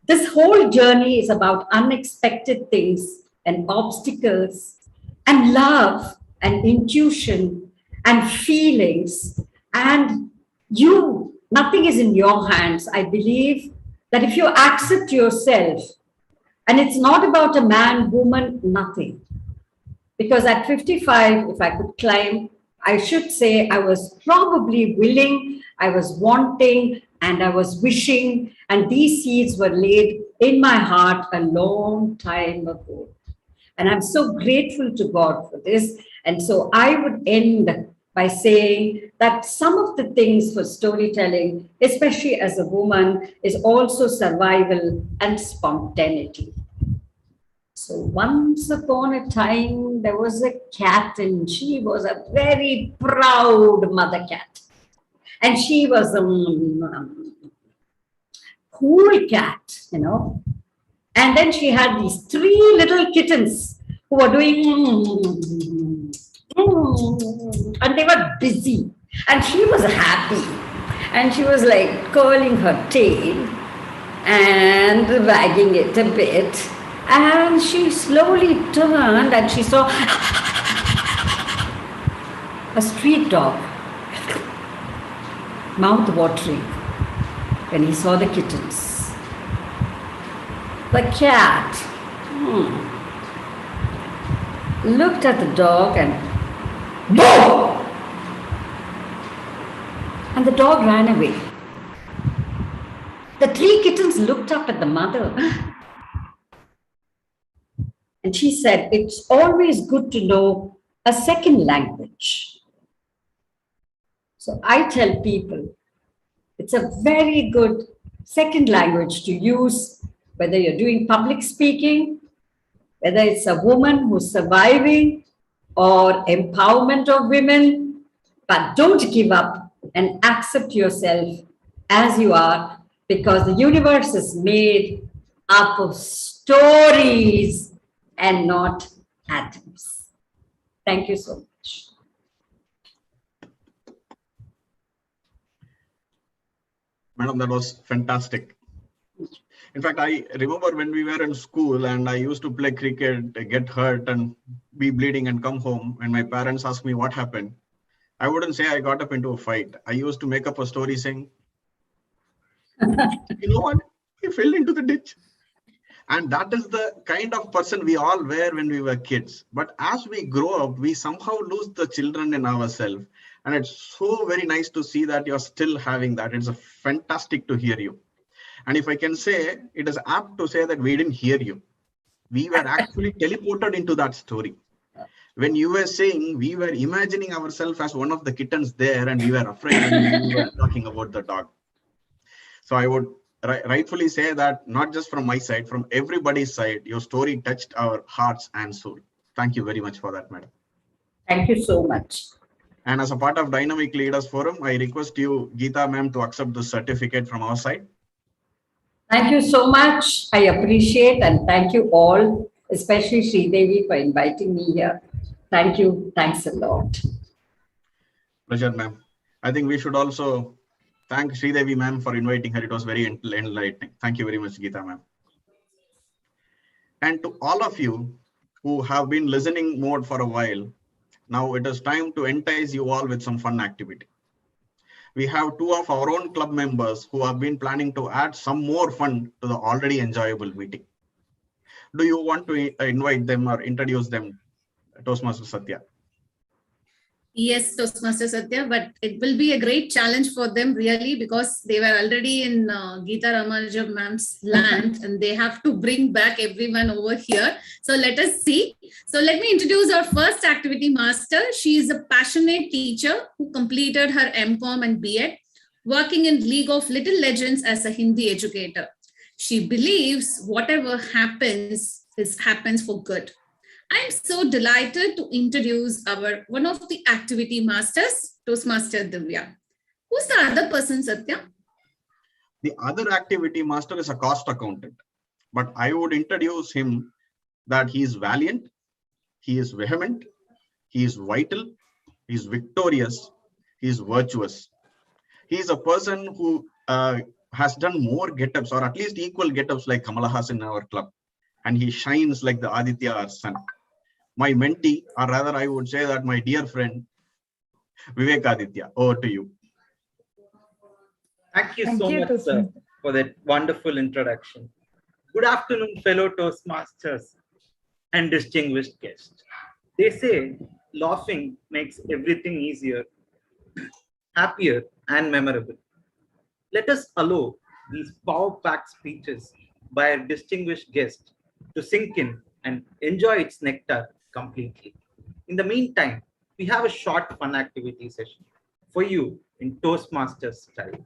this whole journey is about unexpected things and obstacles and love and intuition and feelings. And nothing is in your hands. I believe that if you accept yourself, and it's not about a man, woman, nothing. Because at 55, if I could climb, I should say I was probably willing, I was wanting, and I was wishing, and these seeds were laid in my heart a long time ago. And I'm so grateful to God for this. And so I would end by saying that some of the things for storytelling, especially as a woman, is also survival and spontaneity. So once upon a time, there was a cat, and she was a very proud mother cat. And she was a cool cat, you know. And then she had these 3 little kittens who were doing, and they were busy. And she was happy. And she was like curling her tail and wagging it a bit. And she slowly turned and she saw a street dog, mouth watering, when he saw the kittens. The cat looked at the dog and boom! And the dog ran away. The 3 kittens looked up at the mother. And she said, it's always good to know a second language. So I tell people, it's a very good second language to use, whether you're doing public speaking, whether it's a woman who's surviving or empowerment of women, but don't give up and accept yourself as you are, because the universe is made up of stories and not atoms. Thank you so much. Madam, that was fantastic. In fact, I remember when we were in school and I used to play cricket, get hurt and be bleeding and come home. And my parents asked me what happened. I wouldn't say I got up into a fight. I used to make up a story saying, you know what? He fell into the ditch. And that is the kind of person we all were when we were kids. But as we grow up, we somehow lose the children in ourselves. And it's so very nice to see that you're still having that. It's fantastic to hear you. And if I can say, it is apt to say that we didn't hear you. We were actually teleported into that story. When you were saying, we were imagining ourselves as one of the kittens there and we were afraid when you were talking about the dog. So I would rightfully say that not just from my side, from everybody's side, your story touched our hearts and soul. Thank you very much for that, madam. Thank you so much. And as a part of Dynamic Leaders Forum, I request you, Geeta ma'am, to accept the certificate from our side. Thank you so much. I appreciate and thank you all, especially Sridevi, for inviting me here. Thank you. Thanks a lot. Pleasure, ma'am. I think we should also thank Sridevi ma'am for inviting her. It was very enlightening. Thank you very much, Geeta ma'am. And to all of you who have been listening mode for a while, now it is time to entice you all with some fun activity. We have 2 of our own club members who have been planning to add some more fun to the already enjoyable meeting. Do you want to invite them or introduce them, Toastmaster Satya? Yes, Toastmaster Satya, but it will be a great challenge for them really, because they were already in Geeta Ramanujan ma'am's land and they have to bring back everyone over here. So let us see. So let me introduce our first activity master. She is a passionate teacher who completed her MCom and B.Ed, working in League of Little Legends as a Hindi educator. She believes whatever happens happens for good. I'm so delighted to introduce our one of the activity masters, Toastmaster Divya. Who's the other person, Satya? The other activity master is a cost accountant, but I would introduce him that he is valiant, he is vehement, he is vital, he is victorious, he is virtuous. He is a person who has done more get-ups or at least equal get-ups like Kamala Hassan in our club, and he shines like the Aditya, our sun. My mentee, or rather I would say that my dear friend, Vivek Aditya, over to you. Thank you so much, sir, for that wonderful introduction. Good afternoon, fellow Toastmasters and distinguished guests. They say laughing makes everything easier, happier, and memorable. Let us allow these power-packed speeches by a distinguished guest to sink in and enjoy its nectar completely. In the meantime, we we have a short fun activity session for you in Toastmasters style.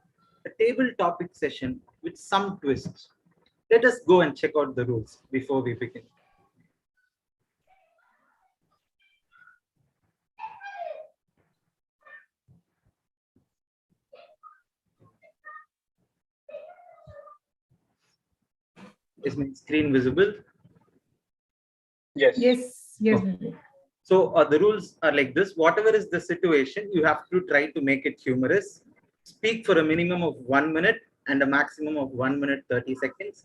A table topic session with some twists. Let us go and check out the rules before we begin. Is my screen visible? Yes. Yes. Okay. So the rules are like this. Whatever is the situation, you have to try to make it humorous. Speak for a minimum of 1 minute and a maximum of 1 minute 30 seconds.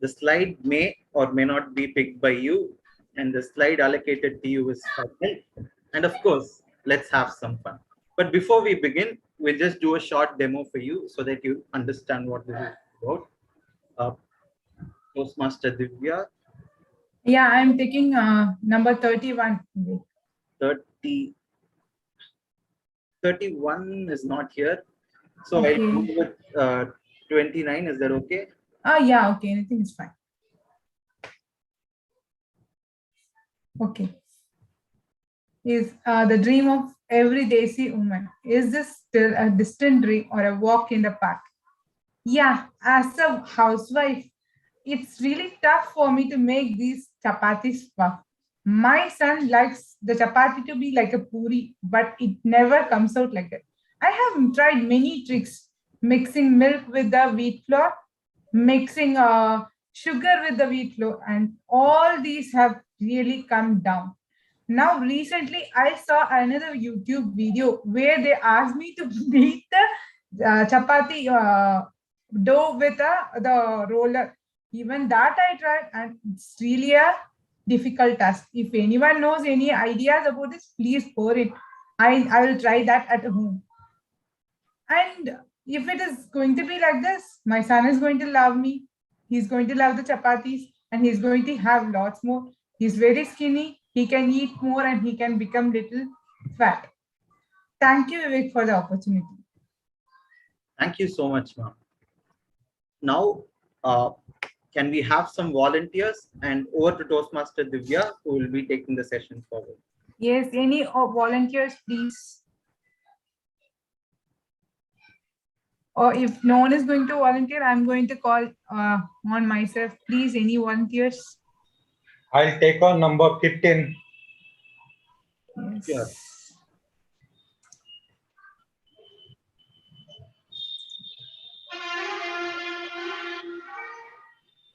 The slide may or may not be picked by you, and the slide allocated to you is final. And of course, let's have some fun. But before we begin, we'll just do a short demo for you so that you understand what this is about. Toastmaster Divya. Yeah, I'm taking number 31. 31 is not here. So okay. I'll go with 29. Is that okay? Yeah, okay. Anything is fine. Okay. Is the dream of every Desi woman. Is this still a distant dream or a walk in the park? Yeah, as a housewife, it's really tough for me to make these chapatis puff. My son likes the chapati to be like a puri, but it never comes out like that. I have tried many tricks, mixing milk with the wheat flour, mixing sugar with the wheat flour, and all these have really come down. Now, recently, I saw another YouTube video where they asked me to beat the chapati dough with the roller. Even that I tried, and it's really a difficult task. If anyone knows any ideas about this, please pour it. I will try that at home. And if it is going to be like this, my son is going to love me. He's going to love the chapatis, and he's going to have lots more. He's very skinny. He can eat more, and he can become little fat. Thank you, Vivek, for the opportunity. Thank you so much, ma'am. Now, can we have some volunteers? And over to Toastmaster Divya, who will be taking the session forward. Yes, any volunteers, please. Or if no one is going to volunteer, I'm going to call on myself. Please, any volunteers? I'll take on number 15. Yes. Sure.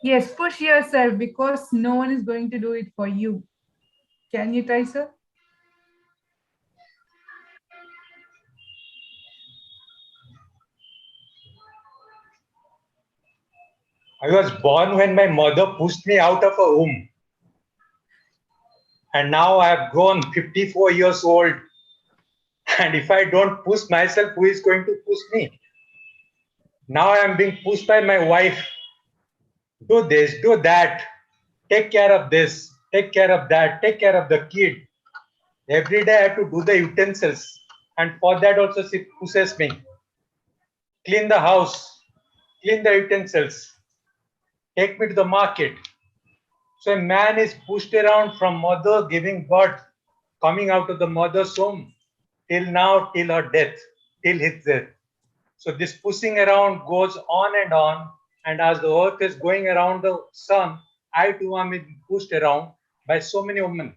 Yes, push yourself because no one is going to do it for you. Can you try, sir? I was born when my mother pushed me out of a womb. And now I have grown 54 years old. And if I don't push myself, who is going to push me? Now I am being pushed by my wife. Do this, do that. Take care of this, take care of that, take care of the kid. Every day I have to do the utensils. And for that also she pushes me. Clean the house, clean the utensils. Take me to the market. So a man is pushed around from mother giving birth, coming out of the mother's womb, till now, till her death, till his death. So this pushing around goes on, and as the earth is going around the sun, I too am pushed around by so many women.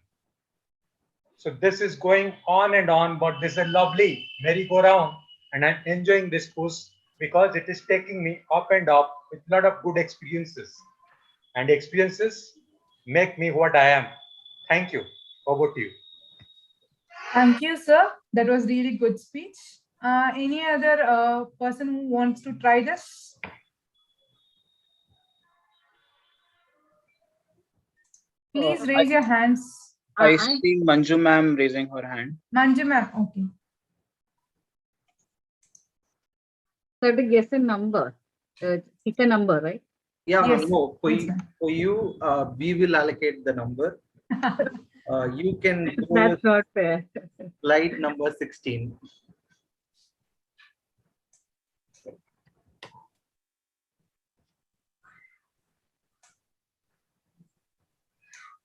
So this is going on, but this is a lovely merry-go-round, and I'm enjoying this push because it is taking me up and up with a lot of good experiences. And experiences make me what I am. Thank you. Over to you. Thank you, sir. That was really good speech. Any other person who wants to try this? Please raise your hands. I see Manju ma'am raising her hand. Manju ma'am, okay. So to guess a number, pick a number, right? Yeah, Yes. no, for Yes, you, ma'am. we will allocate the number. You can go That's with not fair. slide number 16.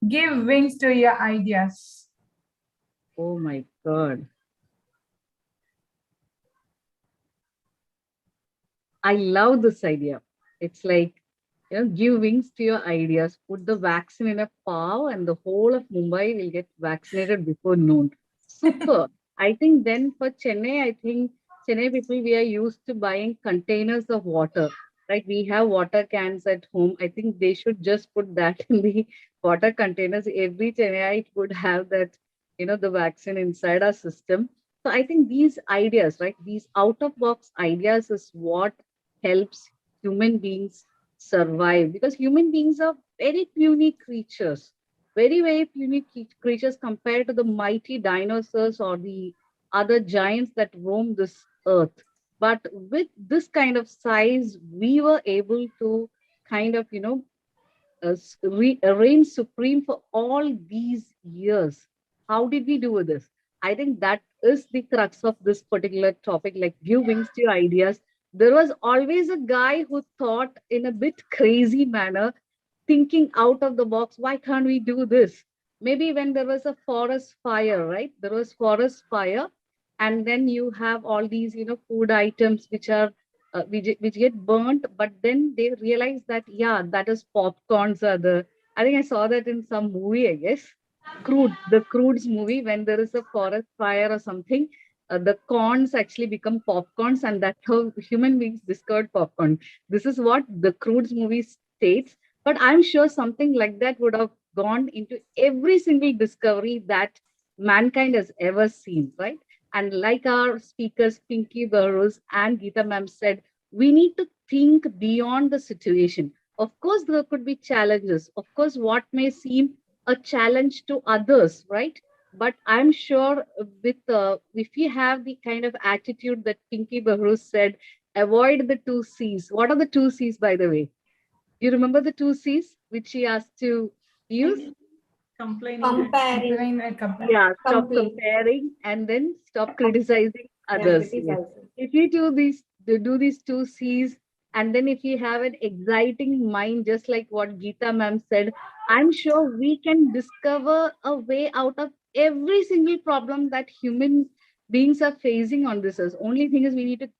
Give wings to your ideas. Oh my God. I love this idea. It's like, give wings to your ideas, put the vaccine in a pav, and the whole of Mumbai will get vaccinated before noon. Super. I think then for Chennai, I think Chennai people, we are used to buying containers of water, right? We have water cans at home. I think they should just put that in the water containers. Every Chennaiite would have that, the vaccine inside our system. So I think these ideas, right? These out of box ideas is what helps human beings survive, because human beings are very puny creatures, very puny creatures compared to the mighty dinosaurs or the other giants that roam this earth. But with this kind of size, we were able to kind of, reign supreme for all these years. How did we do this? I think that is the crux of this particular topic, like give wings to your ideas. There was always a guy who thought in a bit crazy manner, thinking out of the box. Why can't we do this? Maybe when there was a forest fire, right? There was forest fire, and then you have all these, food items which are which get burnt, but then they realize that, yeah, that is popcorns are the, I think I saw that in some movie, I guess, the Crude's movie, when there is a forest fire or something, the corns actually become popcorns, and that's how human beings discovered popcorn. This is what the Crude's movie states, but I'm sure something like that would have gone into every single discovery that mankind has ever seen, right? And like our speakers, Pinky Bahroos and Geeta ma'am said, we need to think beyond the situation. Of course, there could be challenges. Of course, what may seem a challenge to others, right? But I'm sure if we have the kind of attitude that Pinky Bahroos said, avoid the two C's. What are the two C's, by the way? You remember the two C's which she asked to use? Comparing. Yeah, stop comparing and then stop criticizing others. Yes. If you do these two C's, and then if you have an exciting mind, just like what Geeta ma'am said, I'm sure we can discover a way out of every single problem that human beings are facing on this earth. Only thing is we need to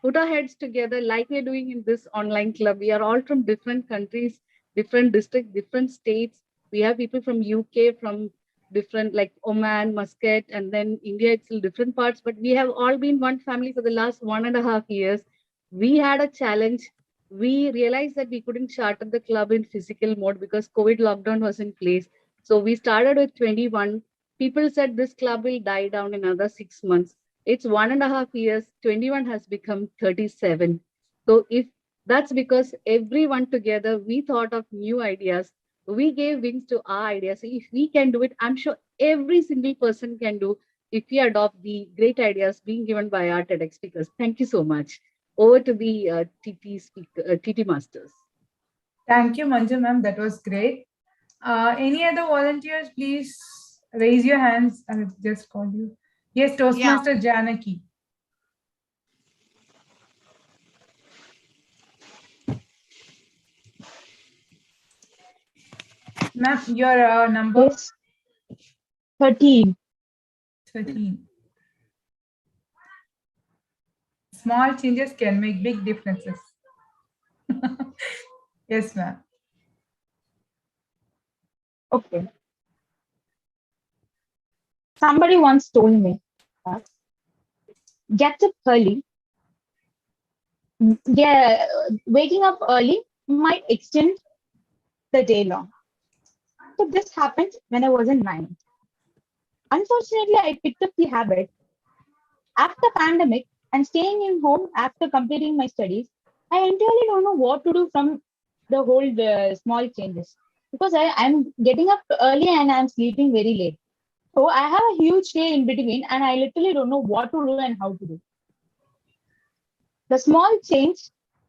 put our heads together like we're doing in this online club. We are all from different countries, different districts, different states. We have people from UK, from different like Oman, Muscat, and then India, it's in different parts, but we have all been one family for the last 1.5 years. We had a challenge. We realized that we couldn't charter the club in physical mode because COVID lockdown was in place. So we started with 21. People said this club will die down in another 6 months. It's 1.5 years, 21 has become 37. So if that's because everyone together, we thought of new ideas, we gave wings to our ideas. So if we can do it, I'm sure every single person can do if we adopt the great ideas being given by our TEDx speakers. Thank you so much. Over to the TT Masters. Thank you, Manju ma'am. That was great. Any other volunteers, please raise your hands. I will just call you. Yes, Toastmaster Janaki. Ma'am, your number? Yes. 13. 13. Small changes can make big differences. Yes, ma'am. Okay. Somebody once told me that get up early. Yeah, waking up early might extend the day long. So this happened when I was in 9th. Unfortunately, I picked up the habit after pandemic and staying in home after completing my studies. I entirely don't know what to do from the whole small changes, because I'm getting up early and I'm sleeping very late. So I have a huge day in between and I literally don't know what to do and how to do. The small change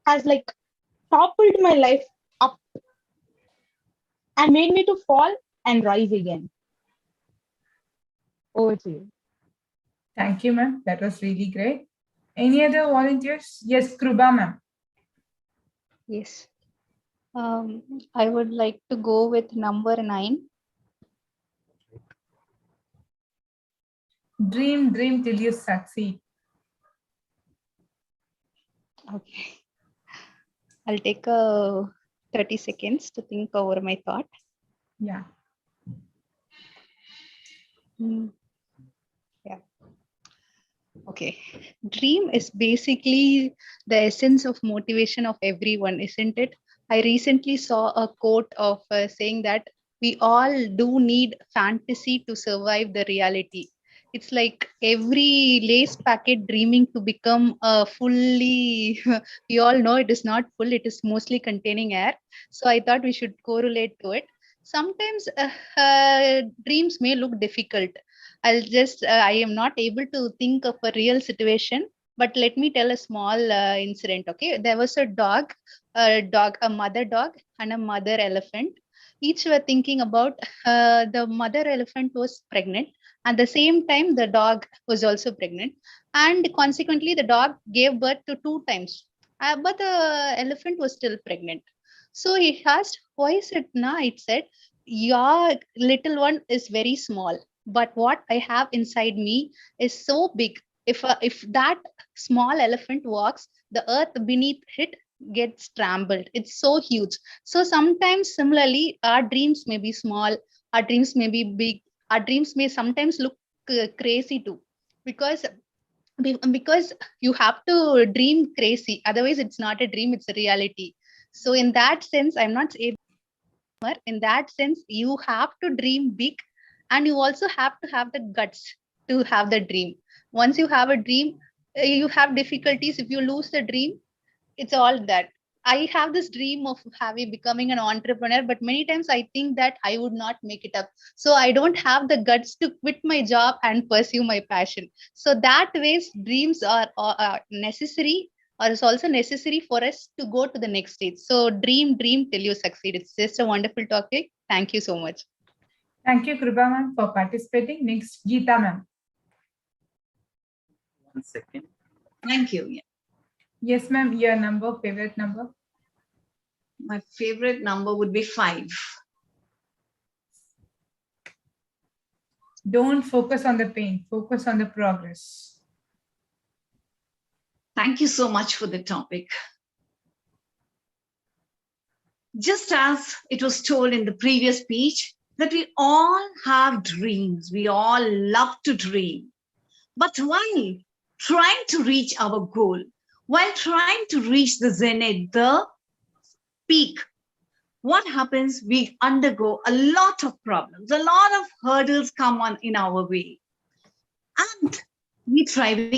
has like toppled my life up and made me to fall and rise again. Over to you. Thank you, ma'am. That was really great. Any other volunteers? Yes, Kruba ma'am. Yes. I would like to go with number 9. Dream till you succeed. Okay. I'll take 30 seconds to think over my thought. Yeah. Yeah. Okay. Dream is basically the essence of motivation of everyone, isn't it? I recently saw a quote of saying that we all do need fantasy to survive the reality. It's like every lace packet dreaming to become fully, we all know it is not full, it is mostly containing air. So I thought we should correlate to it. Sometimes dreams may look difficult. I am not able to think of a real situation, but let me tell a small incident. Okay. There was a mother dog and a mother elephant. Each were thinking about the mother elephant was pregnant. At the same time, the dog was also pregnant. And consequently, the dog gave birth to 2 times. But the elephant was still pregnant. So he asked, why is it now? It said, your little one is very small, but what I have inside me is so big. If that small elephant walks, the earth beneath it gets trampled. It's so huge. So sometimes similarly, our dreams may be small, our dreams may be big, our dreams may sometimes look crazy too, because because you have to dream crazy, otherwise it's not a dream, it's a reality. So in that sense, I'm not able, in that sense you have to dream big, and you also have to have the guts to have the dream. Once you have a dream, you have difficulties. If you lose the dream, it's all that. I have this dream of having becoming an entrepreneur, but many times I think that I would not make it up. So I don't have the guts to quit my job and pursue my passion. So that ways dreams are necessary, or it's also necessary for us to go to the next stage. So dream till you succeed. It's just a wonderful topic. Thank you so much. Thank you, Kripa ma'am, for participating. Next, Geeta ma'am. 1 second. Thank you. Yes, ma'am. Your number, favorite number? My favorite number would be 5. Don't focus on the pain, focus on the progress. Thank you so much for the topic. Just as it was told in the previous speech, that we all have dreams, we all love to dream. But while trying to reach our goal, while trying to reach the zenith, the peak, what happens? We undergo a lot of problems, a lot of hurdles come on in our way. And we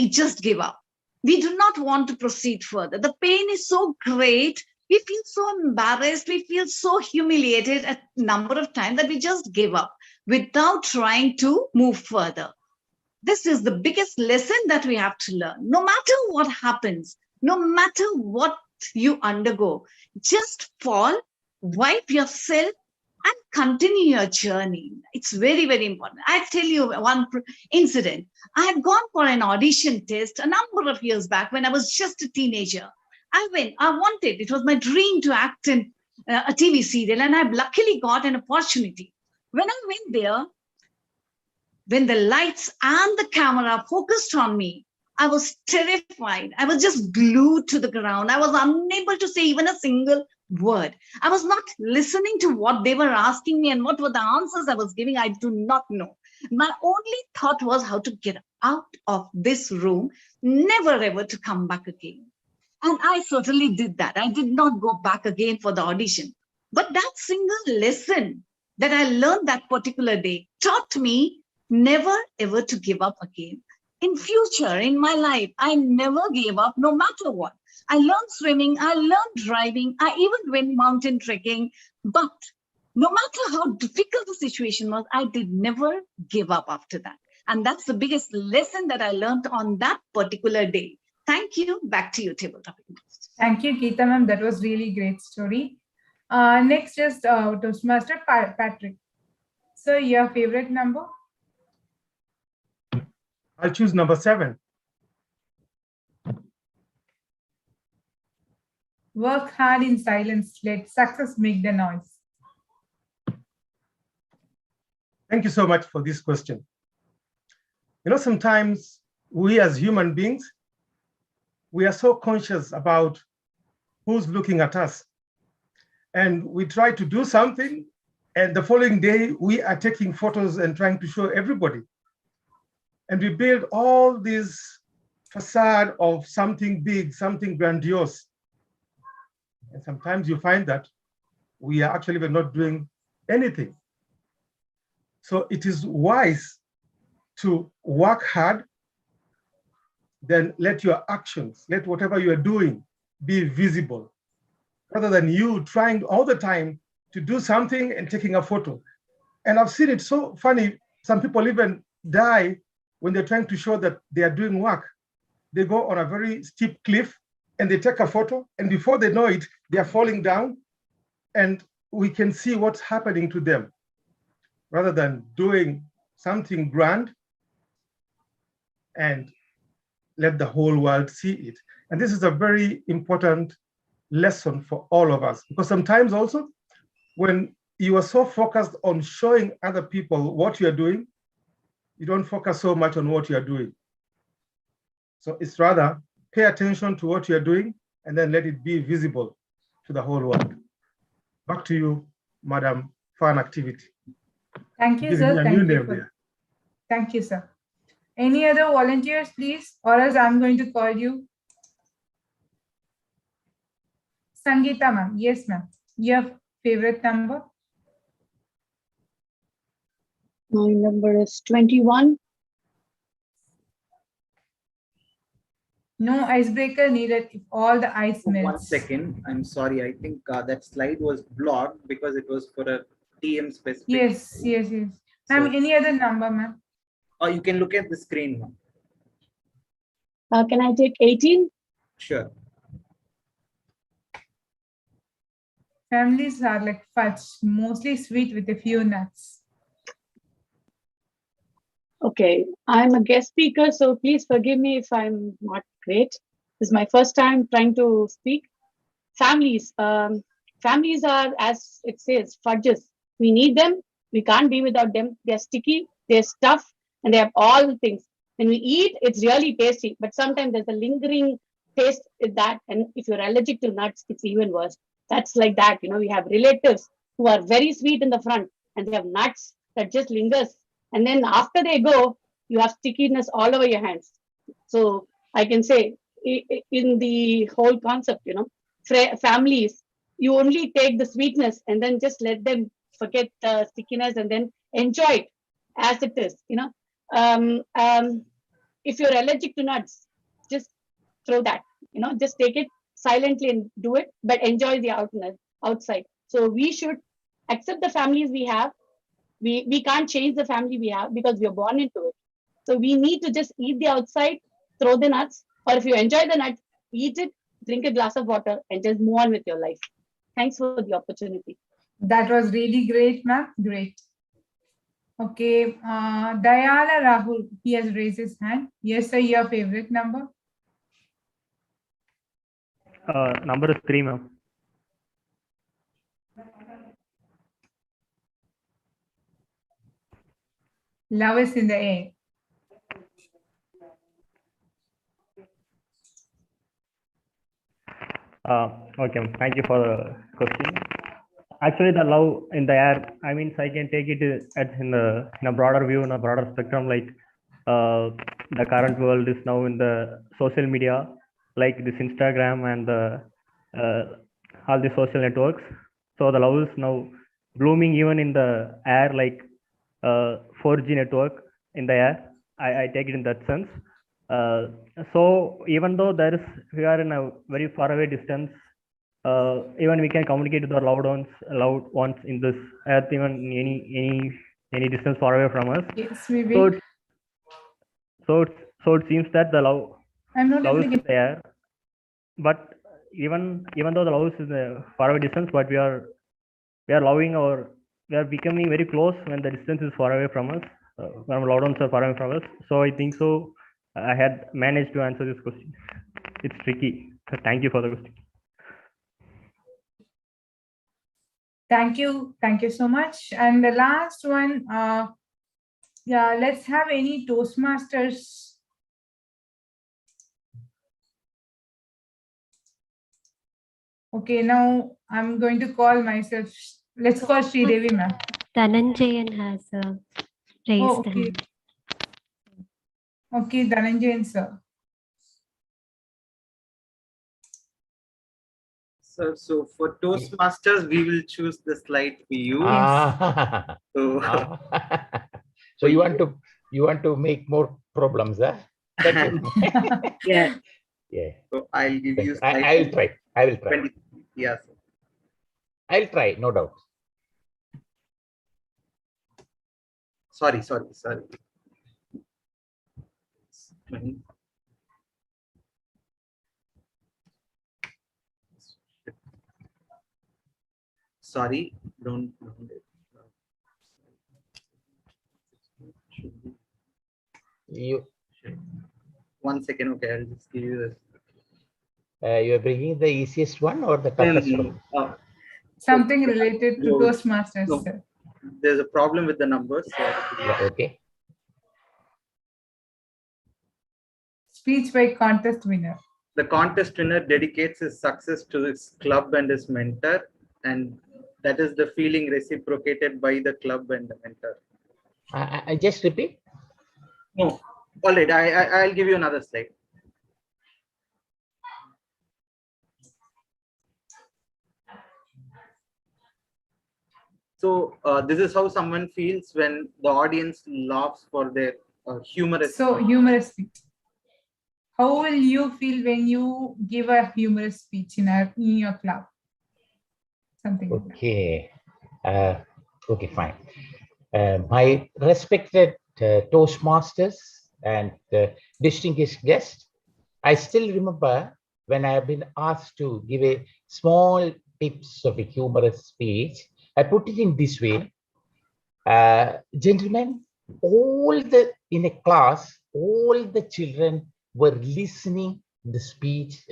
just give up. We do not want to proceed further. The pain is so great. We feel so embarrassed. We feel so humiliated a number of times that we just give up without trying to move further. This is the biggest lesson that we have to learn. No matter what happens, no matter what you undergo, just fall, wipe yourself, and continue your journey. It's very, very important. I tell you one incident. I had gone for an audition test a number of years back when I was just a teenager. I went, it was my dream to act in a TV serial, and I luckily got an opportunity. When I went there, when the lights and the camera focused on me, I was terrified. I was just glued to the ground. I was unable to say even a single word. I was not listening to what they were asking me and what were the answers I was giving. I do not know. My only thought was how to get out of this room, never ever to come back again. And I certainly did that. I did not go back again for the audition. But that single lesson that I learned that particular day taught me never ever to give up again. In future, in my life, I never gave up no matter what. I learned swimming, I learned driving, I even went mountain trekking. But no matter how difficult the situation was, I did never give up after that. And that's the biggest lesson that I learned on that particular day. Thank you. Back to you, Table Topic. Thank you, Geeta ma'am. That was really great story. Next is Toastmaster Patrick. So your favorite number? I'll choose number 7. Work hard in silence. Let success make the noise. Thank you so much for this question. Sometimes we as human beings, we are so conscious about who's looking at us. And we try to do something, and the following day we are taking photos and trying to show everybody. And we build all this facade of something big, something grandiose. And sometimes you find that we are actually not doing anything. So it is wise to work hard, then let your actions, let whatever you are doing be visible, rather than you trying all the time to do something and taking a photo. And I've seen it so funny. Some people even die when they're trying to show that they are doing work. They go on a very steep cliff and they take a photo, and before they know it, they are falling down, and we can see what's happening to them. Rather than doing something grand and let the whole world see it. And this is a very important lesson for all of us, because sometimes also when you are so focused on showing other people what you're doing, you don't focus so much on what you're doing. So it's rather pay attention to what you're doing and then let it be visible to the whole world. Back to you, Madam Fun Activity. Thank you, sir. Thank you, sir. Any other volunteers, please? Or else I'm going to call you. Sangeeta, ma'am. Yes, ma'am. Your favorite number? My number is 21. No icebreaker needed if all the ice melts. 1 second. I'm sorry. I think that slide was blocked because it was for a TM specific. Yes. Ma'am, any other number, ma'am? You can look at the screen, ma'am. Can I take 18? Sure. Families are like fudge, mostly sweet with a few nuts. Okay, I'm a guest speaker, so please forgive me if I'm not great. This is my first time trying to speak. Families. Families are, as it says, fudges. We need them. We can't be without them. They're sticky, they're stuffed, and they have all the things. When we eat, it's really tasty, but sometimes there's a lingering taste with that. And if you're allergic to nuts, it's even worse. That's like that. We have relatives who are very sweet in the front, and they have nuts that just lingers. And then after they go, you have stickiness all over your hands. So I can say in the whole concept, families, you only take the sweetness and then just let them forget the stickiness and then enjoy it as it is. If you're allergic to nuts, just throw that. Just take it silently and do it, but enjoy the outside. So we should accept the families we have. We can't change the family we have because we are born into it. So we need to just eat the outside, throw the nuts, or if you enjoy the nuts, eat it, drink a glass of water, and just move on with your life. Thanks for the opportunity. That was really great, ma'am. Great. Okay, Dayala Rahul, he has raised his hand. Yes, sir, your favorite number? Number is 3, ma'am. Love is in the air. Okay, thank you for the question. Actually, the love in the air, I can take it in a broader view, in a broader spectrum, like the current world is now in the social media, like this Instagram and all the social networks. So the love is now blooming even in the air, like 4G network in the air. I take it in that sense. So even though we are in a very far away distance, even we can communicate with our loved ones in this earth, even any distance far away from us. Yes, we will. So it seems that the love is there, but even though the love is in a far away distance, but we are loving, or we are becoming very close when the distance is far away from us, when our loved ones are far away from us. So I think so I had managed to answer this question. It's tricky. So thank you for the question. Thank you so much. And the last one, Yeah, let's have any Toastmasters. Okay, now I'm going to call myself. Let's call Sridevi, ma'am. Dhananjayan has raised okay. hand. Okay, Dhananjayan, sir. So for Toastmasters, we will choose the slide we use. So, so you want to make more problems, huh? Yeah. Yeah. So I'll give you. I will try. I will try. 20, yes. I'll try, no doubt. Sorry. 20. Sorry, don't. You. 1 second, okay, I'll just give you this. You are bringing the easiest one or the toughest one? Something related to Toastmasters, no, sir. There's a problem with the numbers. So yeah, okay. Speech by contest winner. The contest winner dedicates his success to his club and his mentor, and that is the feeling reciprocated by the club and the mentor. I just repeat. No, all right. I'll give you another slide. So this is how someone feels when the audience laughs for their humorous. So humorous speech. How will you feel when you give a humorous speech in your club? Something. Okay. Okay, fine. My respected Toastmasters and distinguished guests, I still remember when I have been asked to give a small tips of a humorous speech. I put it in this way. Gentlemen, in a class, all the children were listening the speech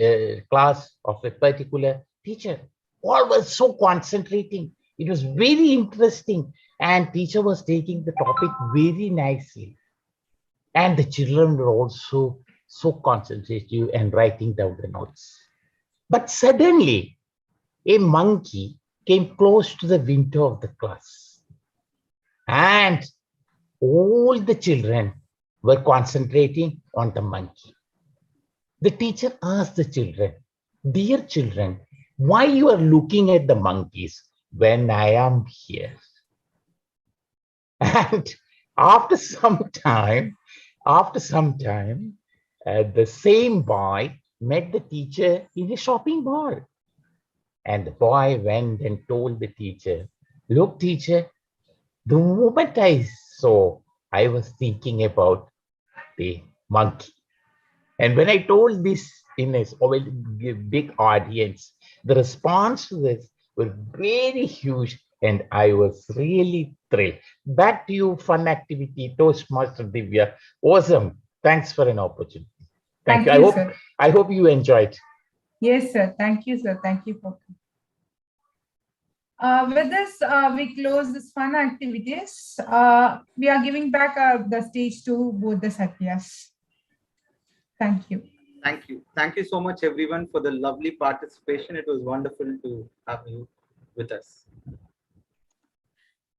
class of a particular teacher. All were so concentrating. It was very interesting, and teacher was taking the topic very nicely. And the children were also so concentrative and writing down the notes. But suddenly, a monkey came close to the window of the class. And all the children were concentrating on the monkey. The teacher asked the children, "Dear children, why you are looking at the monkeys when I am here?" And after some time, the same boy met the teacher in a shopping mall. And the boy went and told the teacher, "Look, teacher, the moment I saw, I was thinking about the monkey." And when I told this in a big audience, the response to this was very huge, and I was really thrilled. Back to you, fun activity, Toastmaster Divya. Awesome. Thanks for an opportunity. Thank you. Sir. I hope you enjoyed. Yes, sir. Thank you, sir. Thank you for. With this, we close this fun activities. We are giving back the stage to both the Satyas. Thank you. Thank you. Thank you so much, everyone, for the lovely participation. It was wonderful to have you with us.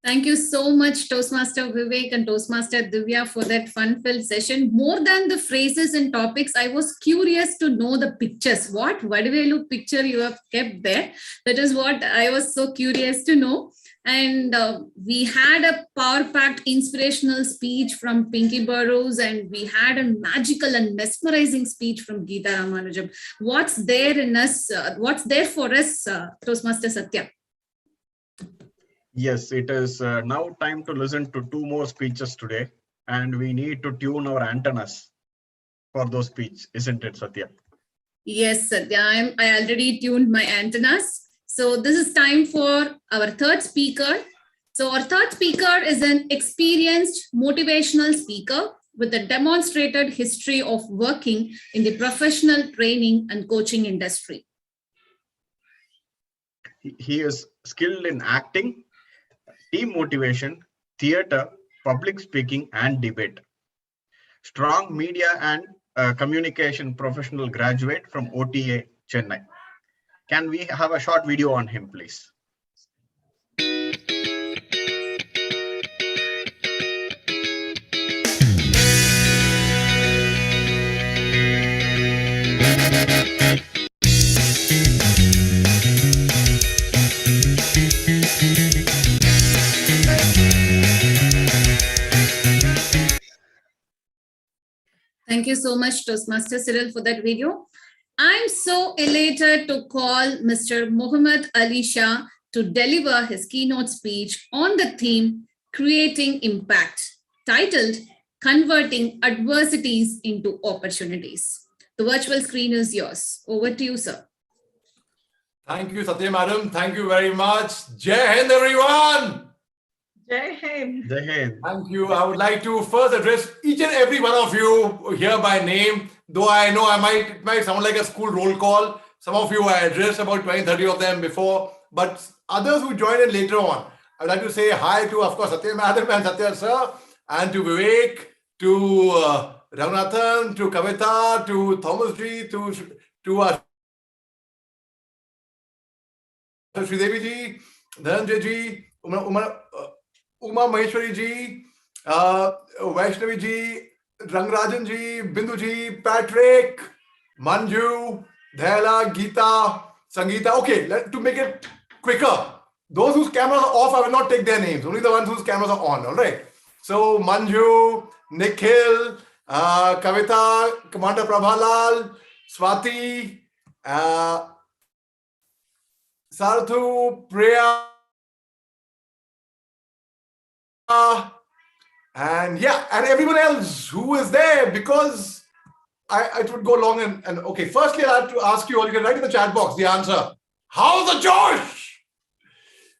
Thank you so much, Toastmaster Vivek and Toastmaster Divya, for that fun-filled session. More than the phrases and topics, I was curious to know the pictures. What Vadivelu picture you have kept there? That is what I was so curious to know. And we had a power-packed inspirational speech from Pinky Bahroos, and we had a magical and mesmerizing speech from Geeta Ramanujan. What's there in us? What's there for us, Toastmaster Satya? Yes, it is now time to listen to 2 more speeches today, and we need to tune our antennas for those speeches, isn't it, Satya? Yes, Satya, I already tuned my antennas. So this is time for our third speaker. So our third speaker is an experienced motivational speaker with a demonstrated history of working in the professional training and coaching industry. He is skilled in acting, team motivation, theater, public speaking and debate. Strong media and communication professional graduate from OTA, Chennai. Can we have a short video on him, please? Thank you so much, Toastmaster Cyril, for that video. I'm so elated to call Mr. Mohommed Ali to deliver his keynote speech on the theme Creating Impact, titled Converting Adversities into Opportunities. The virtual screen is yours. Over to you, sir. Thank you, Satya Madam. Thank you very much. Jai Hind, everyone. Jai Hind. Jai Hind. Thank you. I would like to first address each and every one of you here by name, though I know it might sound like a school roll call. Some of you I addressed about 20, 30 of them before, but others who joined in later on. I'd like to say hi to, of course, Satya Madam and Satya sir, and to Vivek, to Raghunathan, to Kavita, to Thomas G, to Sridevi ji, Dhananjay ji, Uma Maheshwari ji, Vaishnavi ji, Rangarajan ji, Bindu ji, Patrick, Manju, Dhayala, Geeta, Sangeeta. Okay, to make it quicker, those whose cameras are off, I will not take their names, only the ones whose cameras are on, all right? So Manju, Nikhil, Kavita, Commander Prabhalal, Swati, Sarthu, Priya, and everyone else who is there, because it would go long and okay. Firstly, I have to ask you all, you can write in the chat box the answer. How's the Josh?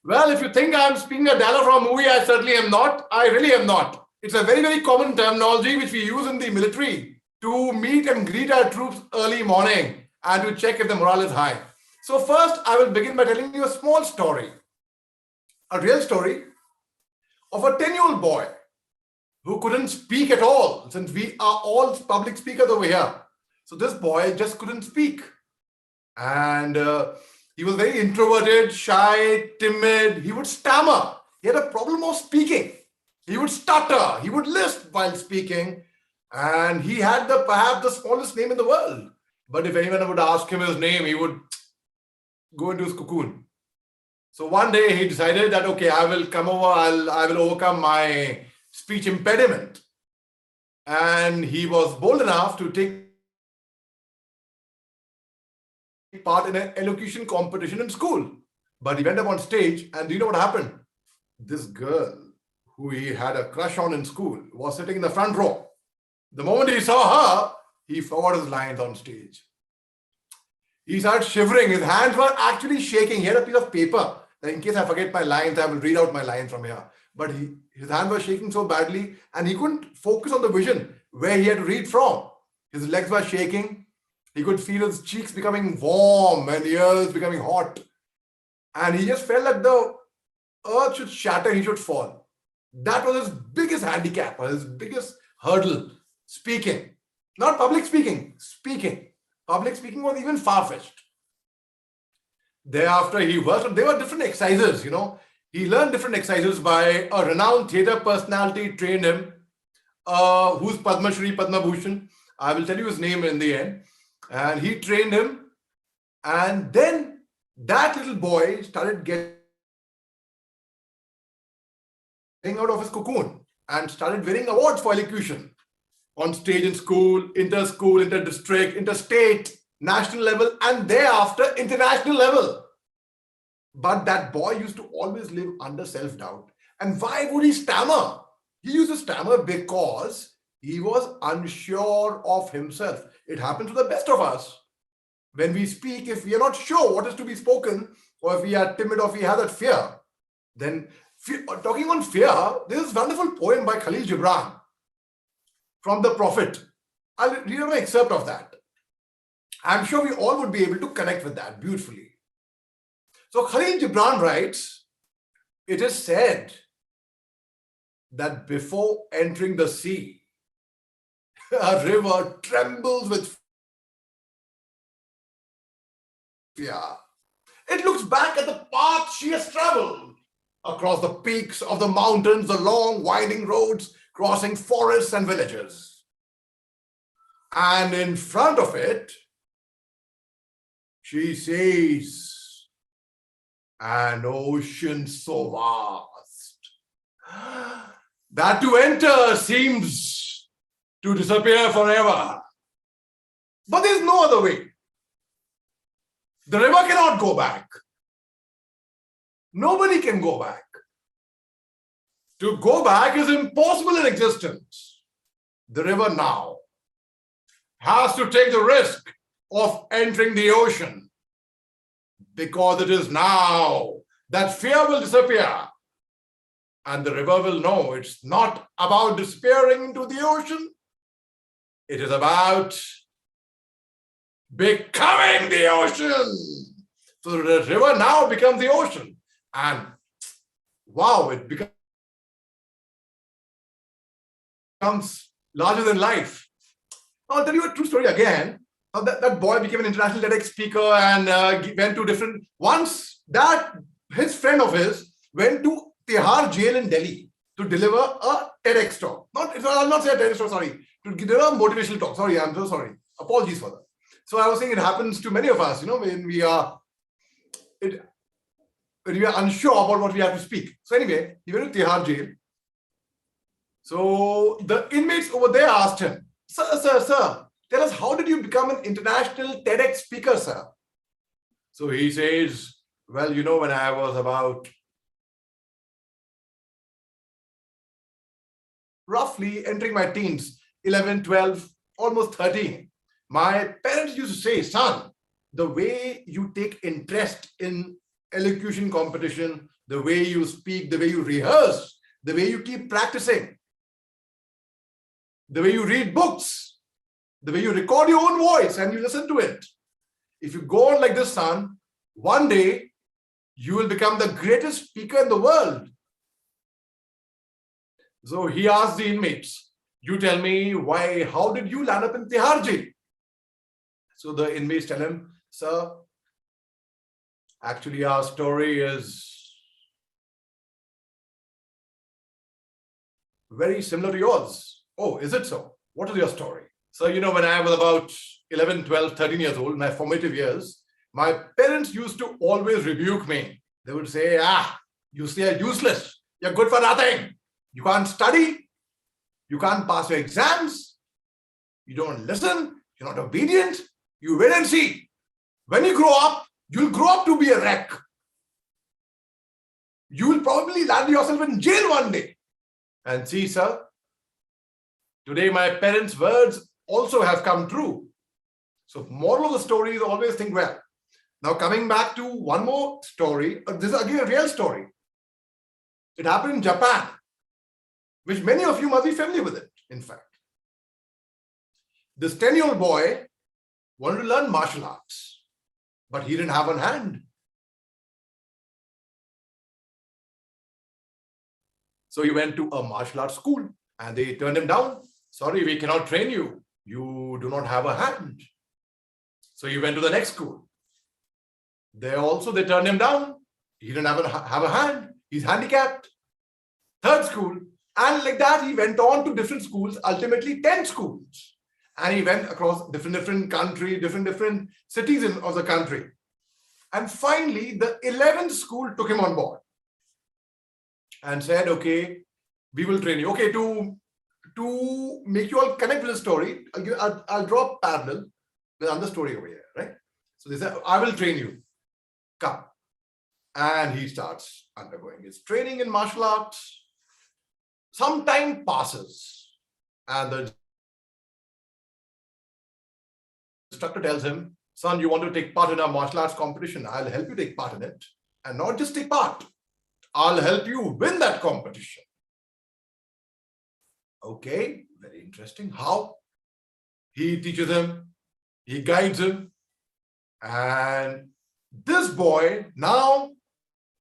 Well, if you think I'm speaking a dialogue from a movie, I certainly am not. I really am not. It's a very, very common terminology which we use in the military to meet and greet our troops early morning and to check if the morale is high. So first, I will begin by telling you a small story, a real story of a 10-year-old boy who couldn't speak at all, since we are all public speakers over here. So this boy just couldn't speak. And he was very introverted, shy, timid. He would stammer. He had a problem of speaking. He would stutter. He would lisp while speaking. And he had perhaps the smallest name in the world. But if anyone would ask him his name, he would go into his cocoon. So one day he decided that, okay, I will come over, I will overcome my speech impediment. And he was bold enough to take part in an elocution competition in school. But he went up on stage, and do you know what happened? This girl who he had a crush on in school was sitting in the front row. The moment he saw her, he forgot his lines on stage. He started shivering. His hands were actually shaking. He had a piece of paper that in case I forget my lines, I will read out my lines from here. But his hands were shaking so badly, and he couldn't focus on the vision where he had to read from. His legs were shaking. He could feel his cheeks becoming warm and ears becoming hot. And he just felt like the earth should shatter, he should fall. That was his biggest handicap, or his biggest hurdle. Speaking. Not public speaking, speaking. Public speaking was even far-fetched. Thereafter, he worked, there were different exercises, you know. He learned different exercises by a renowned theatre personality trained him, who's Padma Shri, Padma Bhushan. I will tell you his name in the end. And he trained him. And then that little boy started getting out of his cocoon and started winning awards for elocution on stage in school, inter-school, inter-district, interstate, national level, and thereafter international level. But that boy used to always live under self-doubt. And why would he stammer? He used to stammer because he was unsure of himself. It happens to the best of us. When we speak, if we are not sure what is to be spoken, or if we are timid, or if we have that fear, then talking on fear, there is a wonderful poem by Khalil Gibran from the Prophet. I'll read an excerpt of that. I'm sure we all would be able to connect with that beautifully. So Khalil Gibran writes, it is said that before entering the sea, a river trembles with fear. It looks back at the path she has traveled across the peaks of the mountains, the long winding roads, crossing forests and villages. And in front of it, she sees an ocean so vast that to enter seems to disappear forever. But there's no other way. The river cannot go back. Nobody can go back. To go back is impossible in existence. The river now has to take the risk of entering the ocean, because it is now that fear will disappear and the river will know it's not about disappearing into the ocean. It is about becoming the ocean. So the river now becomes the ocean, and wow, it becomes larger than life. I'll tell you a true story again. That boy became an international TEDx speaker and went to different. Once his friend of his went to Tihar jail in Delhi to deliver a TEDx talk. I'll not say a TEDx talk, sorry. To deliver a motivational talk. Sorry, I'm so sorry. Apologies for that. So I was saying it happens to many of us, when we are unsure about what we have to speak. So anyway, he went to Tihar jail. So the inmates over there asked him, Sir, tell us, how did you become an international TEDx speaker, sir? So he says, well, when I was about roughly entering my teens, 11, 12, almost 13, my parents used to say, son, the way you take interest in elocution competition, the way you speak, the way you rehearse, the way you keep practicing, the way you read books, the way you record your own voice and you listen to it. If you go on like this, son, one day you will become the greatest speaker in the world. So he asked the inmates, you tell me how did you land up in Tihar jail? So the inmates tell him, sir, actually our story is very similar to yours. Oh, is it so? What is your story? So, when I was about 11, 12, 13 years old, my formative years, my parents used to always rebuke me. They would say, you are useless. You're good for nothing. You can't study. You can't pass your exams. You don't listen. You're not obedient. You wait and see. When you grow up, you'll grow up to be a wreck. You will probably land yourself in jail one day. And see, sir, today my parents' words also have come true. So moral of the story is always think well. Now coming back to one more story, this is again a real story. It happened in Japan, which many of you must be familiar with it, in fact. This 10-year-old boy wanted to learn martial arts, but he didn't have one hand. So he went to a martial arts school and they turned him down. Sorry, we cannot train you. You do not have a hand. So he went to the next school. There also they turned him down. He didn't have a hand. He's handicapped. Third school. And like that, he went on to different schools, ultimately 10 schools. And he went across different countries, different cities of the country. And finally, the 11th school took him on board and said, okay, we will train you. Okay, to make you all connect with the story, I'll draw a parallel with another story over here, right? So they said, I will train you. Come. And he starts undergoing his training in martial arts. Some time passes and the instructor tells him, son, you want to take part in our martial arts competition? I'll help you take part in it. And not just take part. I'll help you win that competition. Okay, very interesting. How? He teaches him, he guides him. And this boy now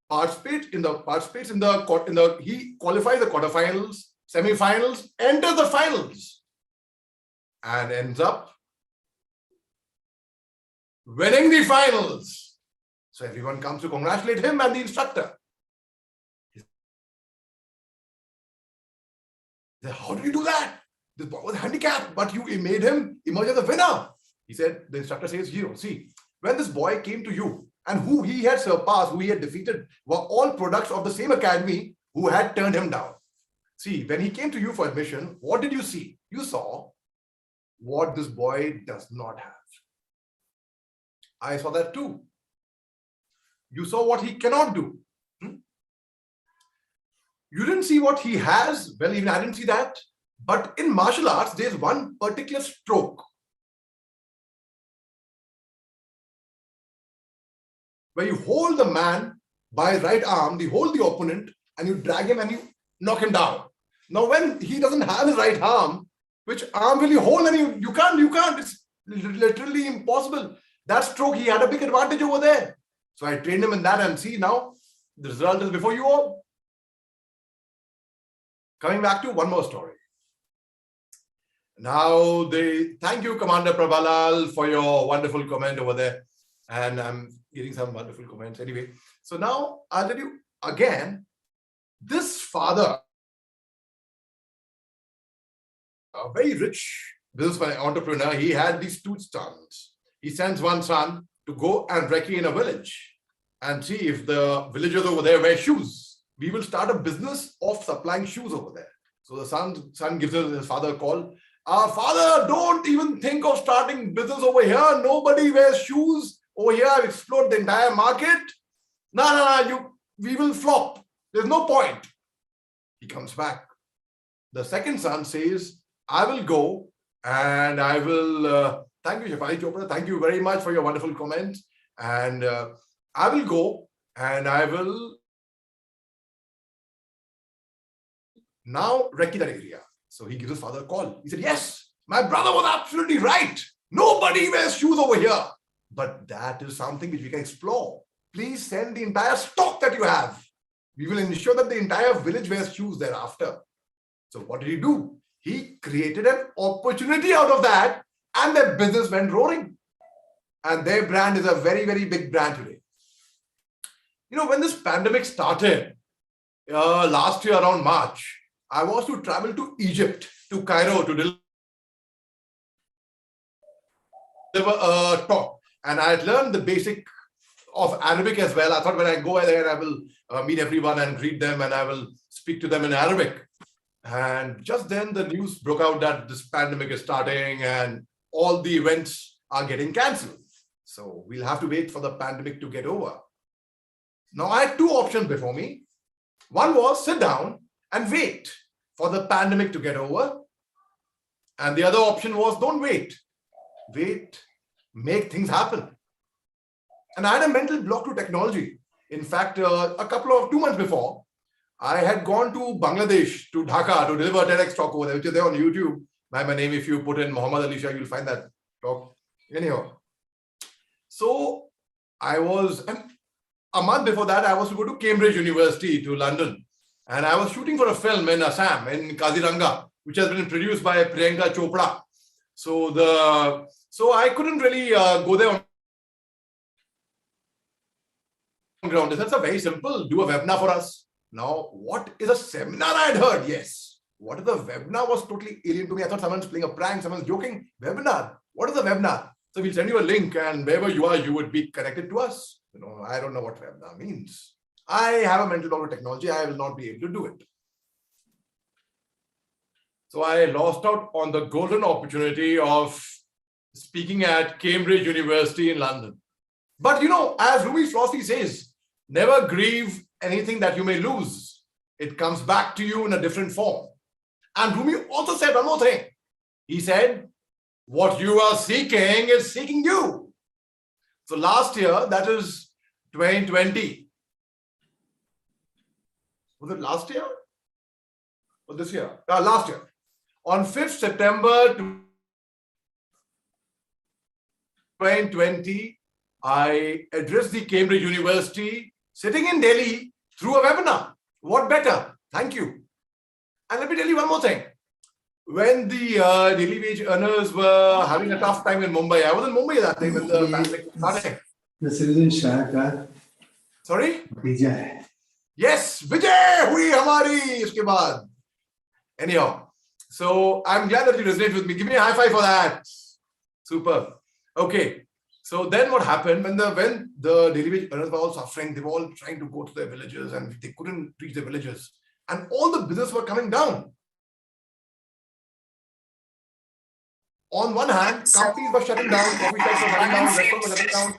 participates in the he qualifies the quarterfinals, semi-finals, enters the finals, and ends up winning the finals. So everyone comes to congratulate him and the instructor. How did you do that? This boy was handicapped, but you made him emerge as a winner. He said, the instructor says, see, when this boy came to you and who he had surpassed, who he had defeated, were all products of the same academy who had turned him down. See, when he came to you for admission, what did you see? You saw what this boy does not have. I saw that too. You saw what he cannot do. You didn't see what he has. Well, even I didn't see that. But in martial arts, there's one particular stroke where you hold the man by his right arm, you hold the opponent, and you drag him and you knock him down. Now, when he doesn't have his right arm, which arm will you hold? And you can't. It's literally impossible. That stroke, he had a big advantage over there. So I trained him in that, and see now, the result is before you all. Coming back to one more story. Now, thank you, Commander Prabhalal, for your wonderful comment over there. And I'm getting some wonderful comments anyway. So now I'll tell you again, this father, a very rich businessman, entrepreneur, he had these two sons. He sends one son to go and recce in a village and see if the villagers over there wear shoes. We will start a business of supplying shoes over there. So the son gives his father a call. Father, don't even think of starting business over here. Nobody wears shoes. Over here, I've explored the entire market. No, we will flop. There's no point. He comes back. The second son says, I will go and I will, thank you, Shafali Chopra. Thank you very much for your wonderful comments. And I will go and I will now recce that area. So he gives his father a call. He said, yes, my brother was absolutely right. Nobody wears shoes over here. But that is something which we can explore. Please send the entire stock that you have. We will ensure that the entire village wears shoes thereafter. So what did he do? He created an opportunity out of that, and their business went roaring. And their brand is a very, very big brand today. You know, when this pandemic started last year around March, I was to travel to Egypt, to Cairo, to deliver a talk. And I had learned the basic of Arabic as well. I thought when I go there, I will meet everyone and greet them and I will speak to them in Arabic. And just then the news broke out that this pandemic is starting and all the events are getting cancelled. So we'll have to wait for the pandemic to get over. Now I had two options before me. One was sit down and wait for the pandemic to get over. And the other option was don't wait. Wait. Make things happen. And I had a mental block to technology. In fact, 2 months before, I had gone to Bangladesh, to Dhaka, to deliver a TEDx talk over there, which is there on YouTube. By my name, if you put in Mohommed Ali, you'll find that talk. Anyhow, so I was, a month before that, I was to go to Cambridge University, to London. And I was shooting for a film in Assam, in Kaziranga, which has been produced by Priyanka Chopra. So I couldn't really go there on ground. That's a very simple, do a webinar for us. Now, what is a seminar I had heard? Yes. What is a webinar was totally alien to me. I thought someone's playing a prank, someone's joking. Webinar. What is a webinar? So we'll send you a link and wherever you are, you would be connected to us. You know, I don't know what webinar means. I have a mental block of technology. I will not be able to do it. So I lost out on the golden opportunity of speaking at Cambridge University in London. But you know, as Rumi's philosophy says, never grieve anything that you may lose. It comes back to you in a different form. And Rumi also said one more thing. He said, what you are seeking is seeking you. So last year, that is 2020. Was it last year? Or this year? Last year. On 5th September 2020, I addressed the Cambridge University sitting in Delhi through a webinar. What better? Thank you. And let me tell you one more thing. When the daily wage earners were having a tough time in Mumbai, I was in Mumbai that time when the pandemic started. The citizen Shah Sorry? Vijay. Yes, Vijay, hui hamari iske baad. Anyhow, so I'm glad that you resonate with me. Give me a high five for that. Super. Okay. So then what happened when the daily wage earners were all suffering, they were all trying to go to their villages and they couldn't reach their villages. And all the business were coming down. On one hand, companies were shutting down, coffee shops were shutting down, restaurants were shutting down.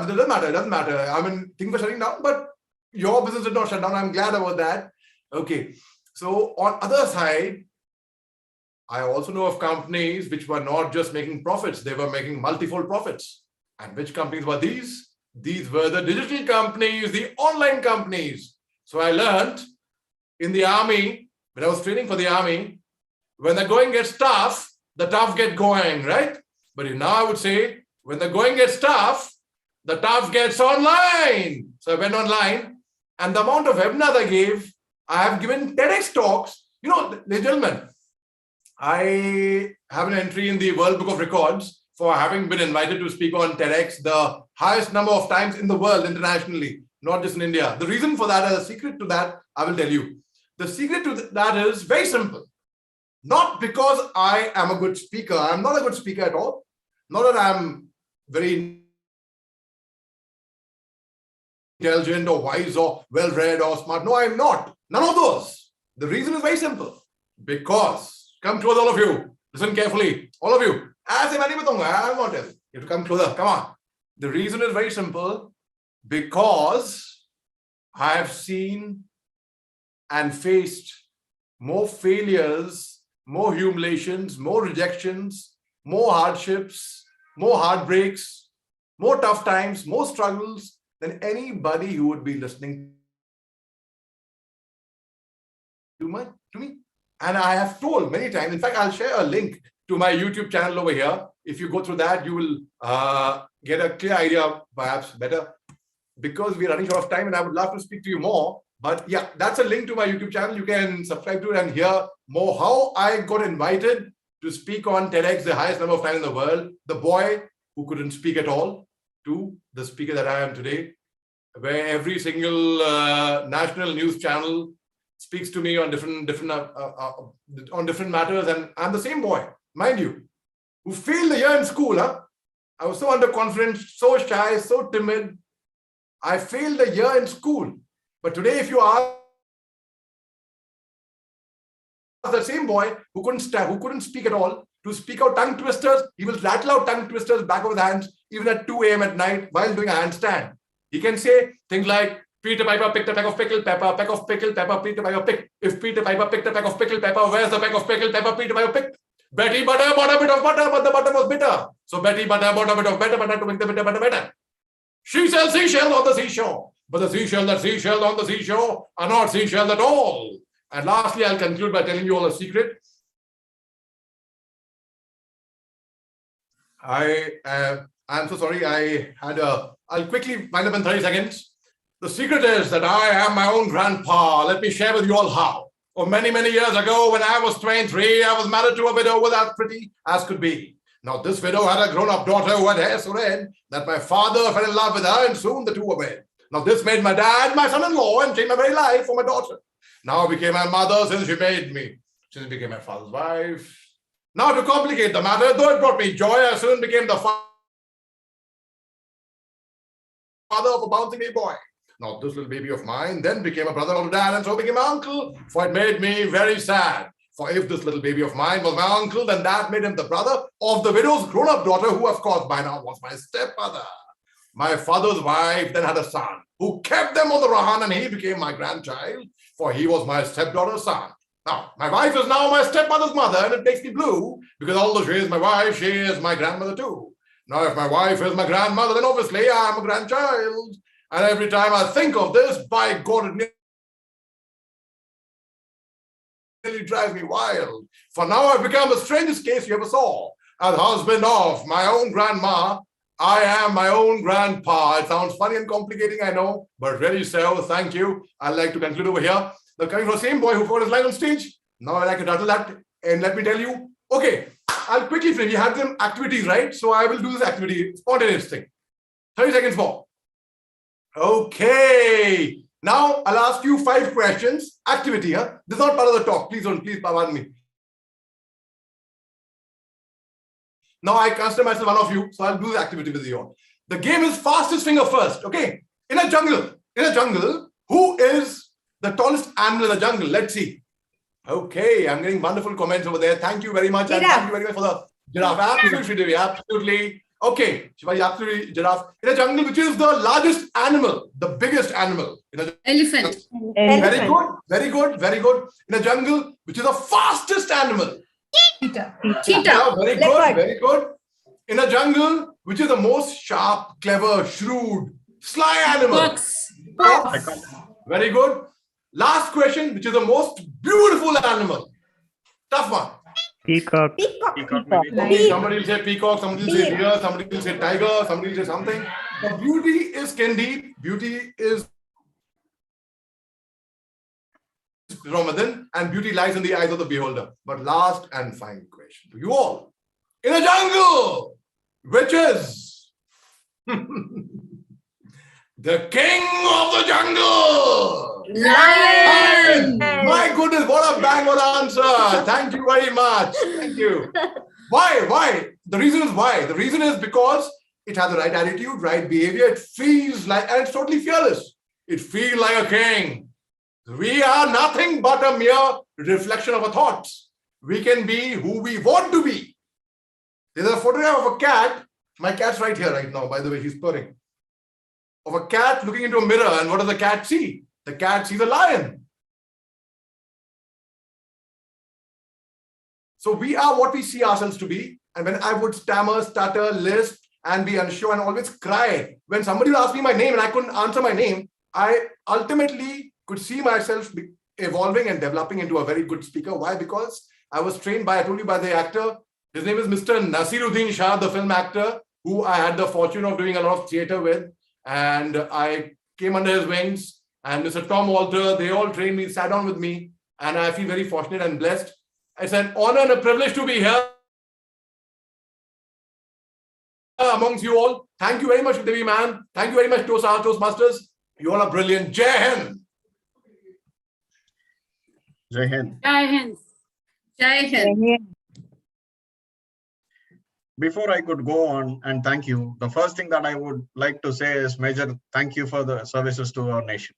It doesn't matter. I mean, things were shutting down, but your business did not shut down. I'm glad about that. Okay. So on other side, I also know of companies which were not just making profits, they were making multifold profits. And which companies were these? These were the digital companies, the online companies. So I learned in the army, when I was training for the army, when the going gets tough, the tough get going, right? But now I would say, when the going gets tough, the tough gets online. So I went online, and the amount of webinars I gave, I have given TEDx talks. You know, ladies and gentlemen, I have an entry in the World Book of Records for having been invited to speak on TEDx the highest number of times in the world internationally, not just in India. The reason for that, as a secret to that, I will tell you. The secret to that is very simple. Not because I am a good speaker. I'm not a good speaker at all. Not that I'm very intelligent or wise or well-read or smart. No, I'm not. None of those. The reason is very simple. Because, come close all of you. Listen carefully. All of you. I'm not telling. You have to come closer. Come on. The reason is very simple. Because I have seen and faced more failures, more humiliations, more rejections, more hardships, more heartbreaks, more tough times, more struggles than anybody who would be listening to me. And I have told many times, in fact, I'll share a link to my YouTube channel over here. If you go through that, you will get a clear idea, perhaps better, because we're running short of time and I would love to speak to you more. But yeah, that's a link to my YouTube channel. You can subscribe to it and hear more how I got invited to speak on TEDx, the highest number of times in the world. The boy who couldn't speak at all to the speaker that I am today, where every single national news channel speaks to me on different matters, and I'm the same boy, mind you, who failed the year in school. I was so underconfident, so shy, so timid. I failed the year in school. But today, if you ask the same boy who couldn't speak at all to speak out tongue twisters, he will rattle out tongue twisters back of his hands even at 2 a.m. at night while doing a handstand. He can say things like, Peter Piper picked a peck of pickled pepper, peck of pickled pepper, Peter Piper picked. If Peter Piper picked a peck of pickled pepper, where's the peck of pickled pepper Peter Piper picked? Betty Butter bought a bit of butter, but the butter was bitter. So Betty Butter bought a bit of better butter to make the bitter butter better. She sells seashells on the seashore, but the seashells on the seashore are not seashells at all. And lastly, I'll conclude by telling you all a secret. I'm so sorry. I'll quickly wind up in 30 seconds. The secret is that I am my own grandpa. Let me share with you all how. Oh, many, many years ago, when I was 23, I was married to a widow who was as pretty as could be. Now, this widow had a grown-up daughter who had hair so red that my father fell in love with her, and soon the two were wed. Now, this made my dad my son-in-law and changed my very life for my daughter. Now became my mother since she made me. Since became my father's wife. Now, to complicate the matter, though it brought me joy, I soon became the father of a bouncing baby boy. Now, this little baby of mine then became a brother-in-law to dad, and so became my uncle, for it made me very sad. For if this little baby of mine was my uncle, then that made him the brother of the widow's grown-up daughter, who, of course, by now was my stepmother. My father's wife then had a son, who kept them on the run, and he became my grandchild, for he was my stepdaughter's son. Now, my wife is now my stepmother's mother, and it makes me blue, because although she is my wife, she is my grandmother too. Now, if my wife is my grandmother, then obviously I am a grandchild. And every time I think of this, by God, it nearly drives me wild. For now I've become the strangest case you ever saw, as husband of my own grandma I am my own grandpa. It sounds funny and complicating, I know, but really so. Thank you. I'd like to conclude over here. Now, coming from the same boy who got his line on stage, now I'd like to rattle that and let me tell you. Okay, I'll quickly finish. You have them activities, right? So I will do this activity, spontaneous thing. 30 seconds more. Okay. Now I'll ask you 5 questions. Activity, huh? This is not part of the talk. Please pardon me. Now I consider myself one of you, so I'll do the activity with you all. The game is fastest finger first, okay? In a jungle, who is the tallest animal in the jungle? Let's see. Okay, I'm getting wonderful comments over there. Thank you very much. And thank you very much for the giraffe. Absolutely, Devi, absolutely. Okay, Shivaji, absolutely, giraffe. In a jungle, which is the largest animal, the biggest animal? Elephant. Very good, very good, very good. In a jungle, which is the fastest animal? Cheetah. Cheetah. Very good, very good. In a jungle, which is the most sharp, clever, shrewd, sly animal? Fox. Very good. Last question, which is the most beautiful animal? Tough one. Peacock. Okay, somebody will say peacock, somebody will say deer, somebody will say tiger, somebody will say something. The beauty is skin deep, beauty is from within, and beauty lies in the eyes of the beholder. But last and final question to you all. In a jungle, which is the king of the jungle? Lion. My goodness, what a bang of an answer. Thank you very much. Thank you. Why? The reason is why. The reason is because it has the right attitude, right behavior. It feels like, and it's totally fearless. It feels like a king. We are nothing but a mere reflection of our thoughts. We can be who we want to be. There's a photograph of a cat. My cat's right here right now, by the way, he's purring. Of a cat looking into a mirror, and what does the cat see? The cat sees a lion. So we are what we see ourselves to be. And when I would stammer, stutter, lisp, and be unsure and always cry, when somebody would ask me my name and I couldn't answer my name, I ultimately could see myself evolving and developing into a very good speaker. Why? Because I was trained by, I told you, by the actor. His name is Mr. Nasiruddin Shah, the film actor, who I had the fortune of doing a lot of theater with. And I came under his wings. And Mr. Tom Walter, they all trained me, sat down with me. And I feel very fortunate and blessed. It's an honor and a privilege to be here amongst you all. Thank you very much, Devi ma'am. Thank you very much, Toastmasters. You all are brilliant. Jai Hind. Jai Hind. Jai Hind. Jai Hind. Before I could go on and thank you, the first thing that I would like to say is, Major, thank you for the services to our nation.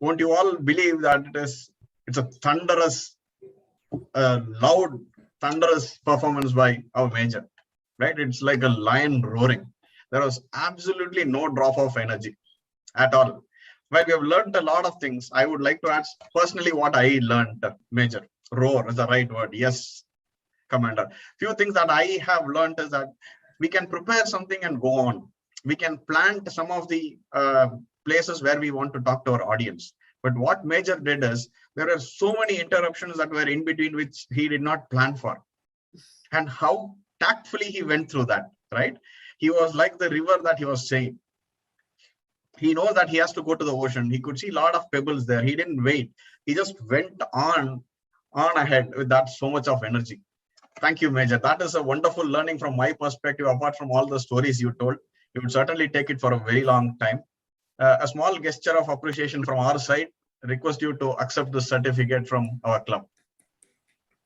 Won't you all believe that it's a thunderous, loud, thunderous performance by our Major, right? It's like a lion roaring. There was absolutely no drop of energy at all. While we have learned a lot of things, I would like to add personally what I learned, Major. Roar is the right word. Yes, Commander. Few things that I have learned is that we can prepare something and go on. We can plant some of the places where we want to talk to our audience. But what Major did is, there are so many interruptions that were in between which he did not plan for. And how tactfully he went through that, right? He was like the river that he was saying. He knows that he has to go to the ocean. He could see a lot of pebbles there. He didn't wait. He just went on ahead with that so much of energy. Thank you, Major. That is a wonderful learning from my perspective, apart from all the stories you told. You would certainly take it for a very long time. A small gesture of appreciation from our side. Request you to accept the certificate from our club.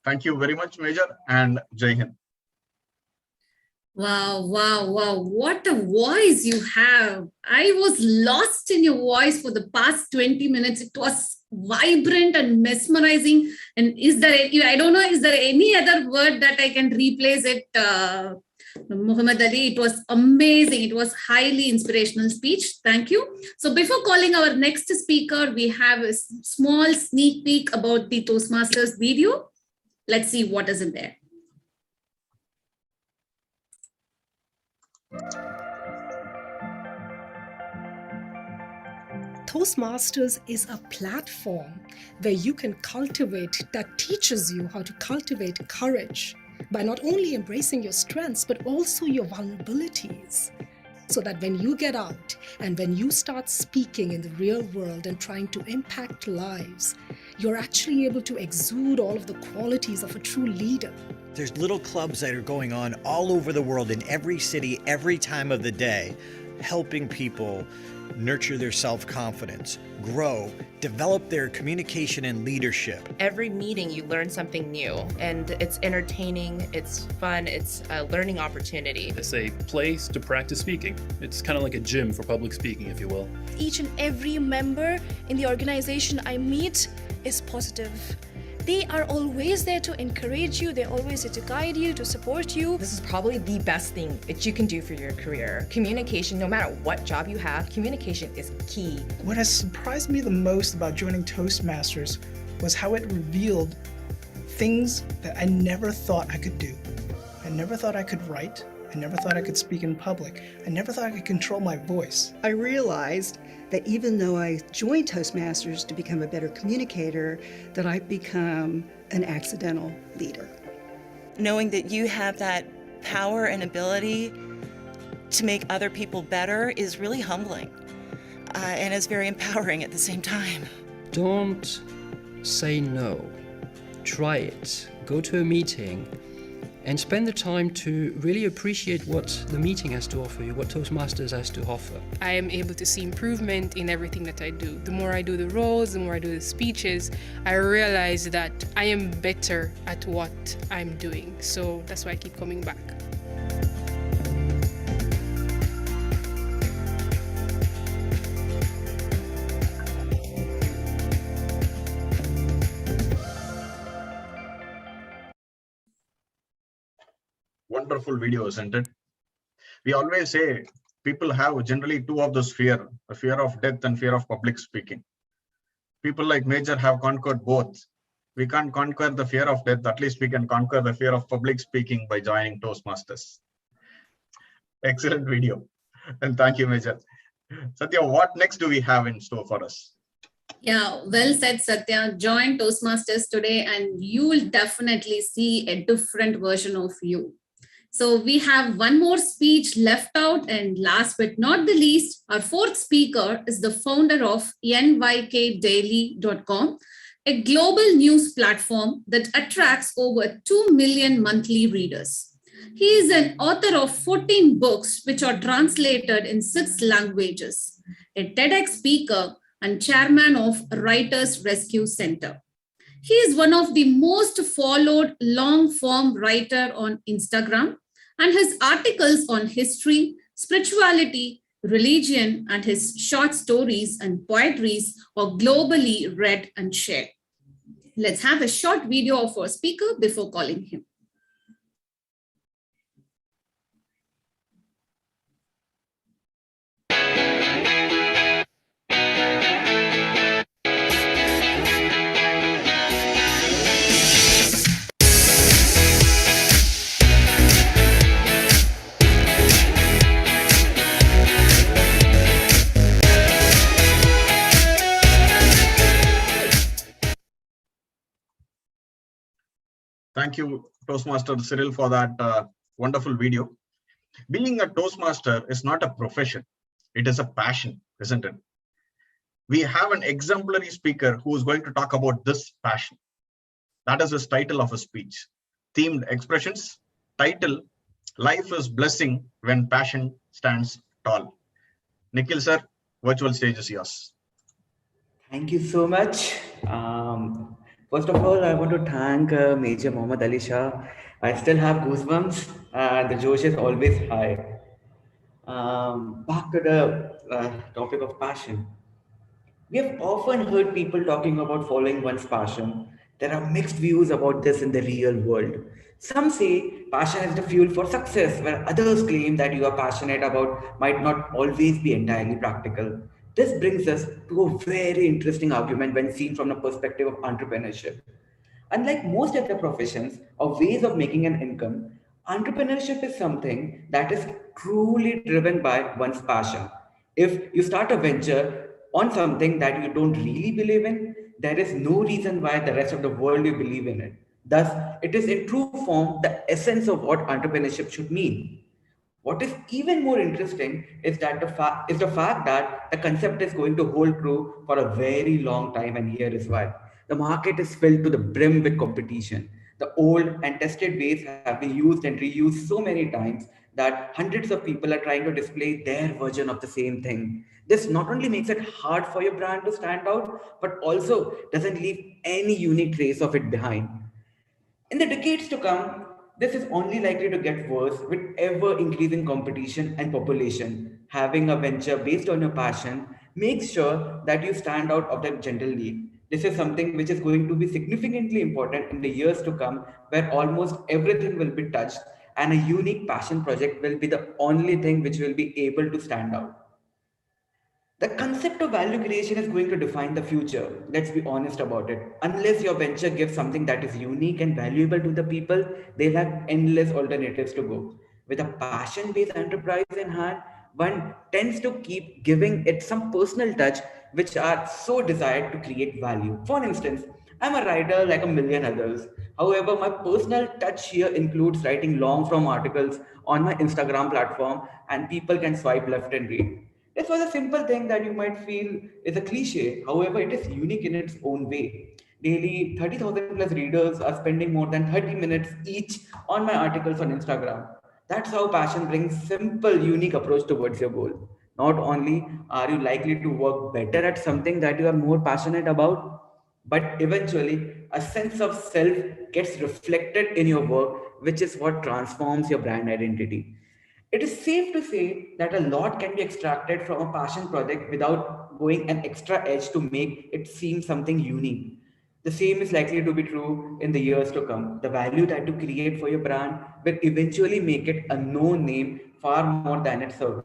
Thank you very much, Major, and Jai Hind. Wow, wow, wow. What a voice you have. I was lost in your voice for the past 20 minutes. It was vibrant and mesmerizing. And is there, I don't know, is there any other word that I can replace it? Mohommed Ali, it was amazing. It was highly inspirational speech. Thank you. So before calling our next speaker, we have a small sneak peek about the Toastmasters video. Let's see what is in there. Toastmasters is a platform where you can cultivate, that teaches you how to cultivate courage, by not only embracing your strengths, but also your vulnerabilities. So that when you get out and when you start speaking in the real world and trying to impact lives, you're actually able to exude all of the qualities of a true leader. There's little clubs that are going on all over the world in every city, every time of the day, helping people nurture their self-confidence, grow, develop their communication and leadership. Every meeting you learn something new, and it's entertaining, it's fun, it's a learning opportunity. It's a place to practice speaking. It's kind of like a gym for public speaking, if you will. Each and every member in the organization I meet is positive. They are always there to encourage you. They're always there to guide you, to support you. This is probably the best thing that you can do for your career. Communication, no matter what job you have, communication is key. What has surprised me the most about joining Toastmasters was how it revealed things that I never thought I could do. I never thought I could write. I never thought I could speak in public. I never thought I could control my voice. I realized that even though I joined Toastmasters to become a better communicator, that I've become an accidental leader. Knowing that you have that power and ability to make other people better is really humbling and is very empowering at the same time. Don't say no. Try it. Go to a meeting and spend the time to really appreciate what the meeting has to offer you, what Toastmasters has to offer. I am able to see improvement in everything that I do. The more I do the roles, the more I do the speeches, I realize that I am better at what I'm doing. So that's why I keep coming back. Wonderful video, isn't it? We always say people have generally two of those fear, a fear of death and fear of public speaking. People like Major have conquered both. We can't conquer the fear of death, at least we can conquer the fear of public speaking by joining Toastmasters. Excellent video. And thank you, Major. Satya, what next do we have in store for us? Yeah, well said, Satya. Join Toastmasters today and you will definitely see a different version of you. So we have one more speech left out, and last but not the least, our fourth speaker is the founder of NYKDaily.com, a global news platform that attracts over 2 million monthly readers. He is an author of 14 books which are translated in 6 languages, a TEDx speaker, and chairman of Writers Rescue Center. He is one of the most followed long-form writer on Instagram, and his articles on history, spirituality, religion, and his short stories and poetries are globally read and shared. Let's have a short video of our speaker before calling him. Thank you, Toastmaster Cyril, for that wonderful video. Being a Toastmaster is not a profession. It is a passion, isn't it? We have an exemplary speaker who is going to talk about this passion. That is his title of his speech. Themed expressions. Title, Life is Blessing When Passion Stands Tall. Nikhil sir, virtual stage is yours. Thank you so much. First of all, I want to thank Major Mohommed Ali Shah. I still have goosebumps. The Josh is always high. Back to the topic of passion. We have often heard people talking about following one's passion. There are mixed views about this in the real world. Some say passion is the fuel for success, where others claim that you are passionate about might not always be entirely practical. This brings us to a very interesting argument when seen from the perspective of entrepreneurship. Unlike most other professions or ways of making an income, entrepreneurship is something that is truly driven by one's passion. If you start a venture on something that you don't really believe in, there is no reason why the rest of the world will believe in it. Thus, it is in true form the essence of what entrepreneurship should mean. What is even more interesting is that the fact that the concept is going to hold true for a very long time, and here is why. The market is filled to the brim with competition. The old and tested ways have been used and reused so many times that hundreds of people are trying to display their version of the same thing. This not only makes it hard for your brand to stand out, but also doesn't leave any unique trace of it behind. In the decades to come, this is only likely to get worse with ever increasing competition and population. Having a venture based on your passion makes sure that you stand out of the general league. This is something which is going to be significantly important in the years to come, where almost everything will be touched, and a unique passion project will be the only thing which will be able to stand out. The concept of value creation is going to define the future. Let's be honest about it. Unless your venture gives something that is unique and valuable to the people, they'll have endless alternatives to go. With a passion based enterprise in hand, one tends to keep giving it some personal touch, which are so desired to create value. For instance, I'm a writer like a million others. However, my personal touch here includes writing long form articles on my Instagram platform, and people can swipe left and read. This was a simple thing that you might feel is a cliche. However, it is unique in its own way. Daily, 30,000 plus readers are spending more than 30 minutes each on my articles on Instagram. That's how passion brings simple, unique approach towards your goal. Not only are you likely to work better at something that you are more passionate about, but eventually a sense of self gets reflected in your work, which is what transforms your brand identity. It is safe to say that a lot can be extracted from a passion project without going an extra edge to make it seem something unique. The same is likely to be true in the years to come. The value that you create for your brand will eventually make it a known name far more than its service.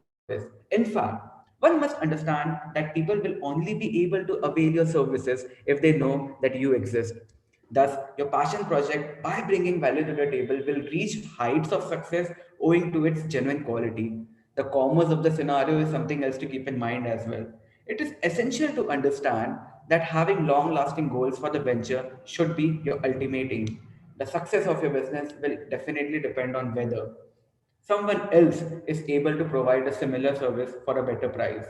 In fact, one must understand that people will only be able to avail your services if they know that you exist. Thus, your passion project, by bringing value to the table, will reach heights of success owing to its genuine quality. The commerce of the scenario is something else to keep in mind as well. It is essential to understand that having long lasting goals for the venture should be your ultimate aim. The success of your business will definitely depend on whether someone else is able to provide a similar service for a better price.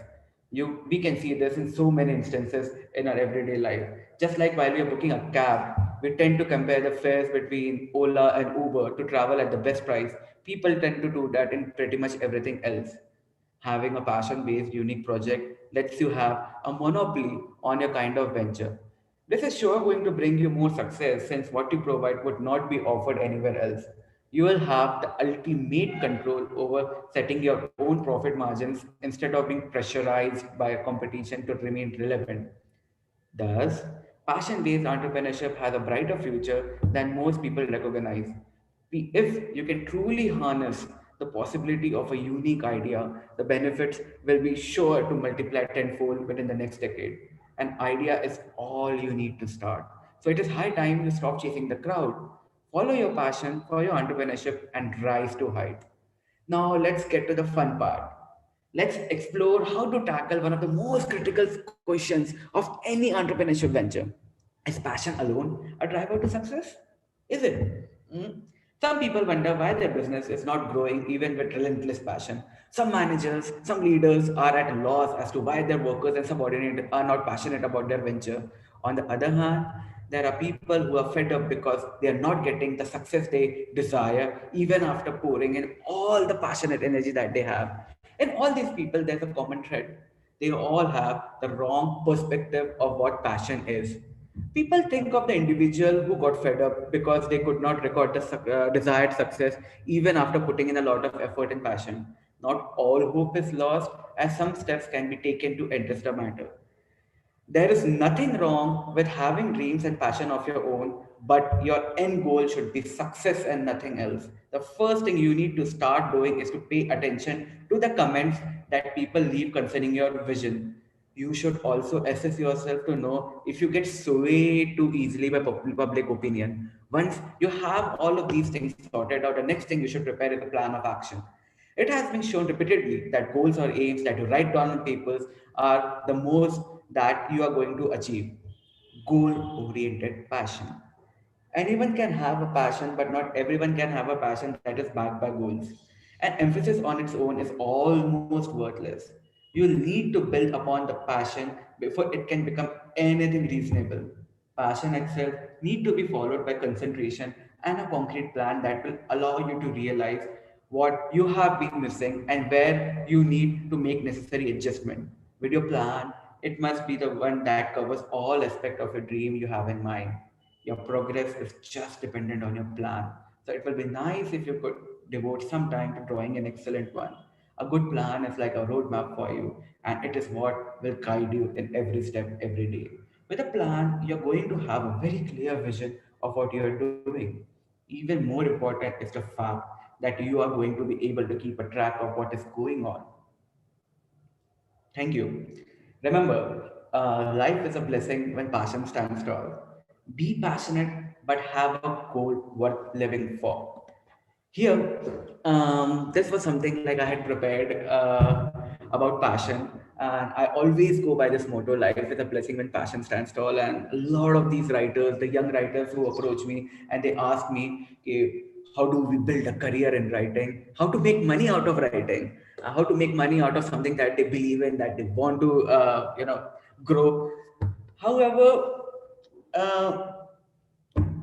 We can see this in so many instances in our everyday life. Just like while we are booking a cab, we tend to compare the fares between Ola and Uber to travel at the best price. People tend to do that in pretty much everything else. Having a passion based unique project lets you have a monopoly on your kind of venture. This is sure going to bring you more success since what you provide would not be offered anywhere else. You will have the ultimate control over setting your own profit margins instead of being pressurized by a competition to remain relevant. Thus, passion based entrepreneurship has a brighter future than most people recognize. If you can truly harness the possibility of a unique idea, the benefits will be sure to multiply tenfold within the next decade. An idea is all you need to start. So it is high time you stop chasing the crowd. Follow your passion for your entrepreneurship and rise to height. Now let's get to the fun part. Let's explore how to tackle one of the most critical questions of any entrepreneurship venture. Is passion alone a driver to success? Is it? Hmm? Some people wonder why their business is not growing even with relentless passion. Some managers, some leaders are at a loss as to why their workers and subordinates are not passionate about their venture. On the other hand, there are people who are fed up because they are not getting the success they desire, even after pouring in all the passionate energy that they have. In all these people, there's a common thread. They all have the wrong perspective of what passion is. People think of the individual who got fed up because they could not record the desired success even after putting in a lot of effort and passion. Not all hope is lost, as some steps can be taken to address the matter. There is nothing wrong with having dreams and passion of your own, but your end goal should be success and nothing else. The first thing you need to start doing is to pay attention to the comments that people leave concerning your vision. You should also assess yourself to know if you get swayed too easily by public opinion. Once you have all of these things sorted out, the next thing you should prepare is a plan of action. It has been shown repeatedly that goals or aims that you write down on papers are the most that you are going to achieve. Goal oriented passion. Anyone can have a passion, but not everyone can have a passion that is backed by goals. And emphasis on its own is almost worthless. You need to build upon the passion before it can become anything reasonable. Passion itself need to be followed by concentration and a concrete plan that will allow you to realize what you have been missing and where you need to make necessary adjustment. With your plan, it must be the one that covers all aspects of your dream you have in mind. Your progress is just dependent on your plan. So it will be nice if you could devote some time to drawing an excellent one. A good plan is like a roadmap for you, and it is what will guide you in every step every day. With a plan, you're going to have a very clear vision of what you are doing. Even more important is the fact that you are going to be able to keep a track of what is going on. Thank you. Remember, life is a blessing when passion stands tall. Be passionate, but have a goal worth living for. Here, this was something like I had prepared about passion, and I always go by this motto: "Life is a blessing when passion stands tall." And a lot of these writers, the young writers who approach me and they ask me, okay, how do we build a career in writing? How to make money out of writing? How to make money out of something that they believe in, that they want to, grow. However, uh,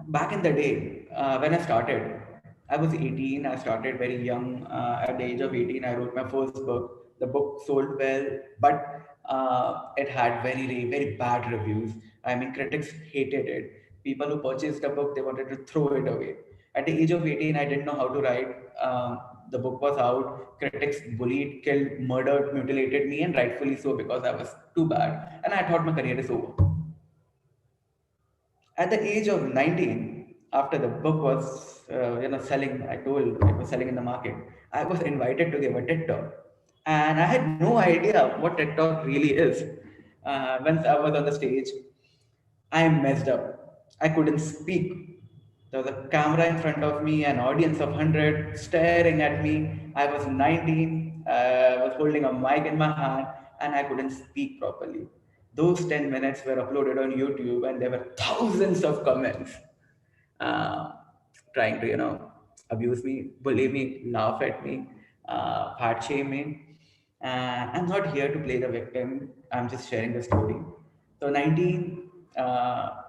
back in the day, when I started, I was 18. I started very young. At the age of 18, I wrote my first book. The book sold well, but it had very bad reviews. I mean, critics hated it. People who purchased the book, they wanted to throw it away. At the age of 18, I didn't know how to write. The book was out. Critics bullied, killed, murdered, mutilated me, and rightfully so, because I was too bad. And I thought my career is over. At the age of 19, after the book was selling, I told it was selling in the market, I was invited to give a TED talk. And I had no idea what TED talk really is. Once I was on the stage, I messed up. I couldn't speak. There was a camera in front of me, an audience of 100 staring at me. I was 19, I was holding a mic in my hand, and I couldn't speak properly. Those 10 minutes were uploaded on YouTube, and there were thousands of comments uh, trying to, abuse me, bully me, laugh at me, fat shame me. I'm not here to play the victim. I'm just sharing the story. So 19,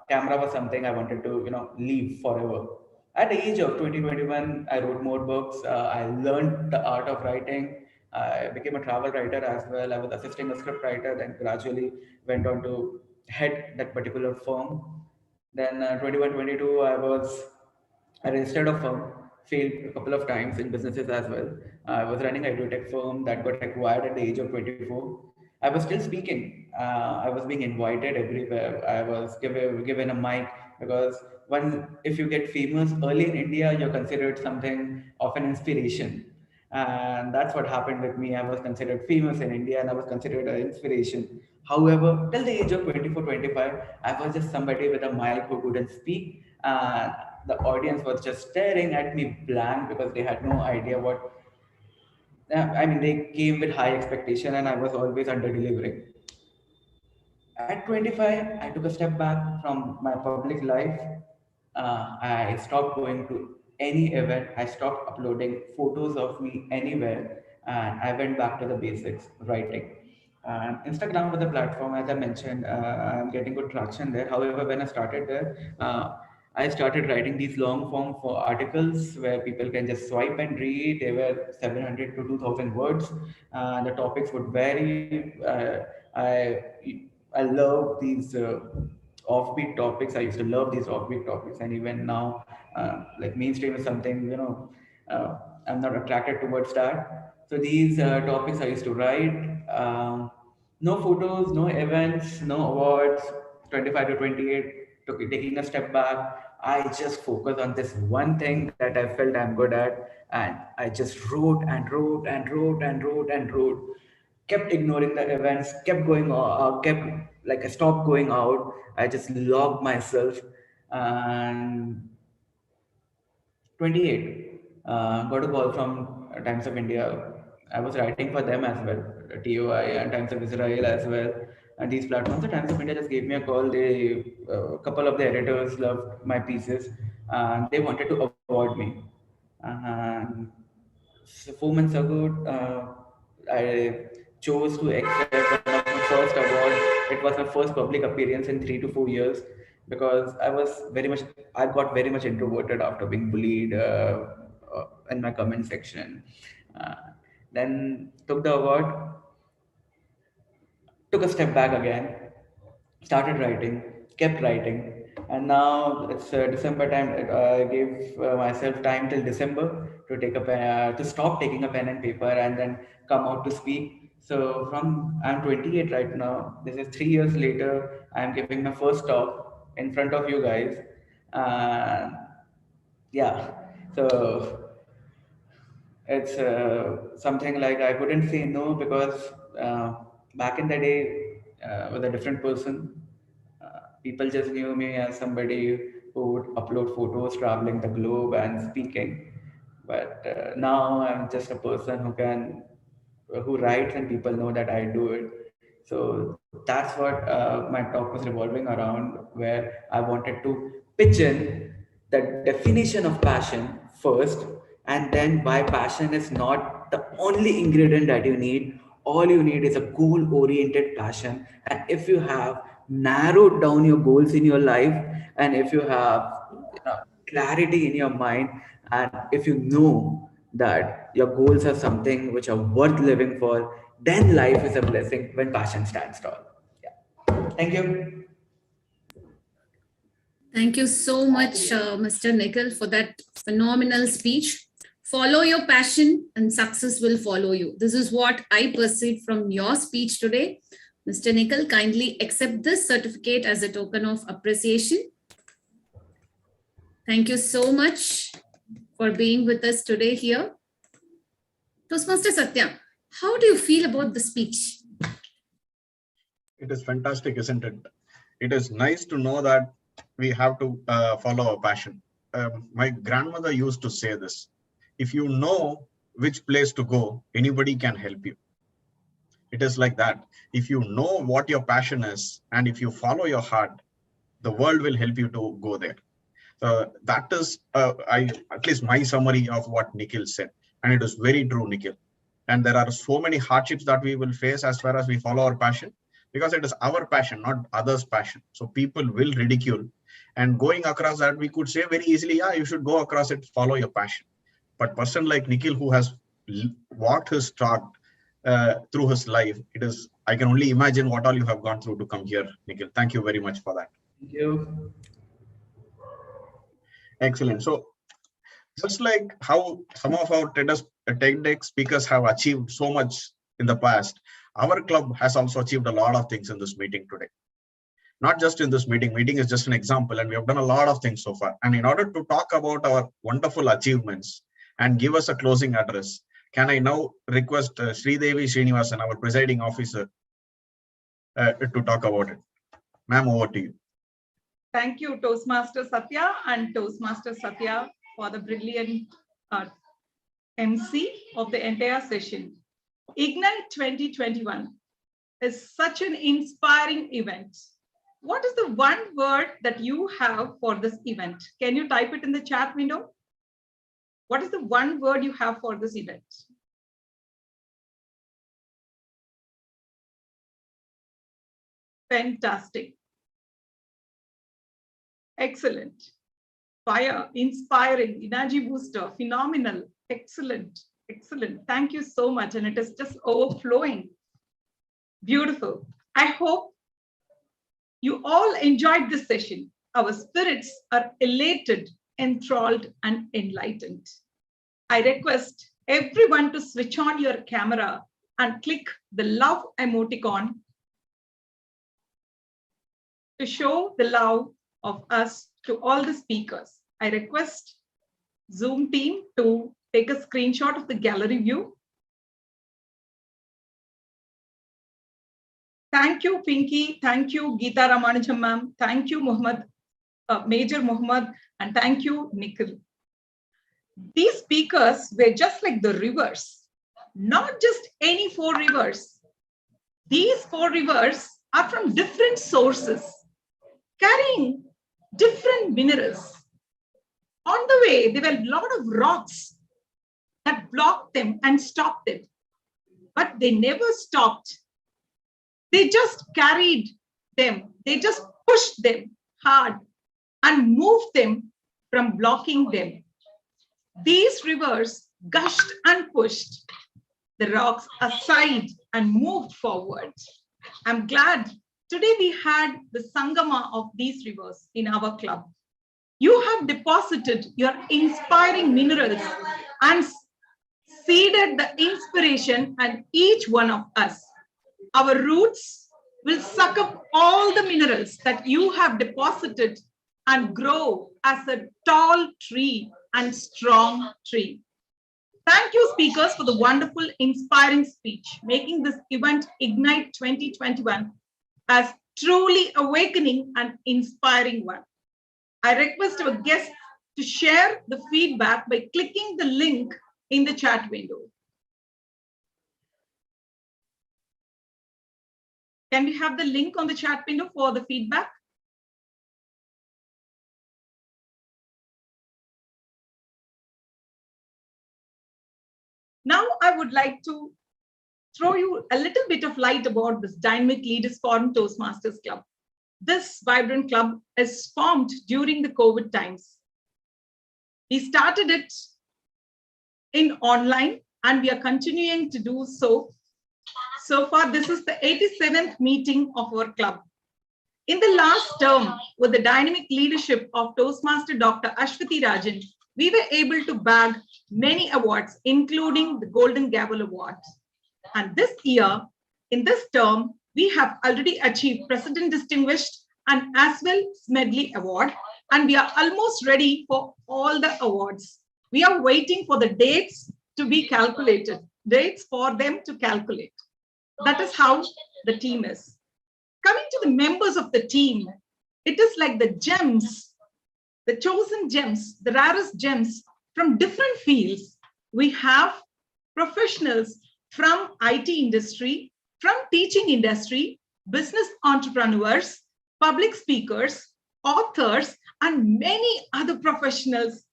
camera was something I wanted to, leave forever. At the age of 2021, I wrote more books. I learned the art of writing. I became a travel writer as well. I was assisting a script writer, then gradually went on to head that particular firm. Then 21, 22, I registered a firm, failed a couple of times in businesses as well. I was running a edutech firm that got acquired at the age of 24. I was still speaking. I was being invited everywhere. I was given a mic, because if you get famous early in India, you're considered something of an inspiration. And that's what happened with me. I was considered famous in India, and I was considered an inspiration. However, till the age of 24, 25, I was just somebody with a mic who couldn't speak. And the audience was just staring at me blank, because they had no idea what. I mean, they came with high expectation, and I was always under delivering. At 25, I took a step back from my public life. I stopped going to any event. I stopped uploading photos of me anywhere. And I went back to the basics, writing. Instagram was a platform, as I mentioned. I'm getting good traction there. However, when I started there, I started writing these long form for articles where people can just swipe and read. They were 700 to 2000 words. The topics would vary. I love these offbeat topics. I used to love these offbeat topics, and even now, like mainstream is something, I'm not attracted towards that. So these topics I used to write. No photos, no events, no awards. 25 to 28, taking a step back. I just focus on this one thing that I felt I'm good at, and I just wrote and wrote and wrote and wrote and wrote. Kept ignoring the events, kept going, kept like I stopped going out. I just logged myself, and 28, got a call from Times of India. I was writing for them as well, TOI and Times of Israel as well. And these platforms, the Times of India just gave me a call. A couple of the editors loved my pieces. They wanted to award me. And so 4 months ago, I chose to accept one of my first award. It was my first public appearance in 3 to 4 years because I got very much introverted after being bullied in my comment section. Uh, then took the award, took a step back again, started writing, kept writing, and now it's December time. I gave myself time till December to to stop taking a pen and paper and then come out to speak. So I'm 28 right now. This is 3 years later. I'm giving my first talk in front of you guys. And yeah, so it's something like I couldn't say no because back in the day, I was a different person. People just knew me as somebody who would upload photos traveling the globe and speaking. But now I'm just a person who writes and people know that I do it. So that's what my talk was revolving around, where I wanted to pitch in the definition of passion first, and then why passion is not the only ingredient that you need. All you need is a goal oriented passion. And if you have narrowed down your goals in your life, and if you have clarity in your mind, and if you know that your goals are something which are worth living for, then life is a blessing when passion stands tall. Yeah. Thank you. Thank you so much, Mr. Nikhil, for that phenomenal speech. Follow your passion and success will follow you. This is what I perceived from your speech today. Mr. Nikhil, kindly accept this certificate as a token of appreciation. Thank you so much for being with us today here. Toastmaster Satya, how do you feel about the speech? It is fantastic, isn't it? It is nice to know that we have to follow our passion. My grandmother used to say this: if you know which place to go, anybody can help you. It is like that. If you know what your passion is, and if you follow your heart, the world will help you to go there. That is, at least my summary of what Nikhil said. And it is very true, Nikhil. And there are so many hardships that we will face as far as we follow our passion, because it is our passion, not others' passion. So people will ridicule. And going across that, we could say very easily, yeah, you should go across it, follow your passion. But person like Nikhil, who has walked his talk through his life, I can only imagine what all you have gone through to come here, Nikhil. Thank you very much for that. Thank you. Excellent. So just like how some of our TEDx speakers have achieved so much in the past, our club has also achieved a lot of things in this meeting today. Not just in this meeting is just an example, and we have done a lot of things so far. And in order to talk about our wonderful achievements and give us a closing address, can I now request Sridevi Srinivasan, our presiding officer, to talk about it. Ma'am, over to you. Thank you, Toastmaster Satya and Toastmaster Satya, for the brilliant MC of the entire session. Ignite 2021 is such an inspiring event. What is the one word that you have for this event? Can you type it in the chat window? What is the one word you have for this event? Fantastic. Excellent. Fire, inspiring, energy booster, phenomenal, excellent, excellent. Thank you so much. And it is just overflowing. Beautiful. I hope you all enjoyed this session. Our spirits are elated, enthralled, and enlightened. I request everyone to switch on your camera and click the love emoticon to show the love of us to all the speakers. I request Zoom team to take a screenshot of the gallery view. Thank you, Pinky. Thank you, Geeta Ramanujan ma'am. Thank you, Major Mohammed, and thank you, Nikhil. These speakers were just like the rivers, not just any 4 rivers. These 4 rivers are from different sources, carrying different minerals. On the way, there were a lot of rocks that blocked them and stopped it. But they never stopped. They just carried them. They just pushed them hard and moved them from blocking them. These rivers gushed and pushed the rocks aside and moved forward. I'm glad today we had the Sangama of these rivers in our club. You have deposited your inspiring minerals and seeded the inspiration in each one of us. Our roots will suck up all the minerals that you have deposited and grow as a tall tree and strong tree. Thank you, speakers, for the wonderful, inspiring speech, making this event Ignite 2021 as truly awakening and inspiring one. I request our guests to share the feedback by clicking the link in the chat window. Can we have the link on the chat window for the feedback? Now I would like to throw you a little bit of light about this Dynamic Leaders Forum Toastmasters Club. This vibrant club is formed during the COVID times. We started it in online and we are continuing to do so. So far, this is the 87th meeting of our club. In the last term, with the dynamic leadership of Toastmaster Dr. Ashwati Rajan, we were able to bag many awards, including the Golden Gavel Award. And this year, in this term, we have already achieved President Distinguished and as well Smedley Award, and we are almost ready for all the awards. We are waiting for the dates to be calculated, dates for them to calculate. That is how the team is. Coming to the members of the team, it is like the gems, the chosen gems, the rarest gems from different fields. We have professionals from IT industry, from teaching industry, business entrepreneurs, public speakers, authors, and many other professionals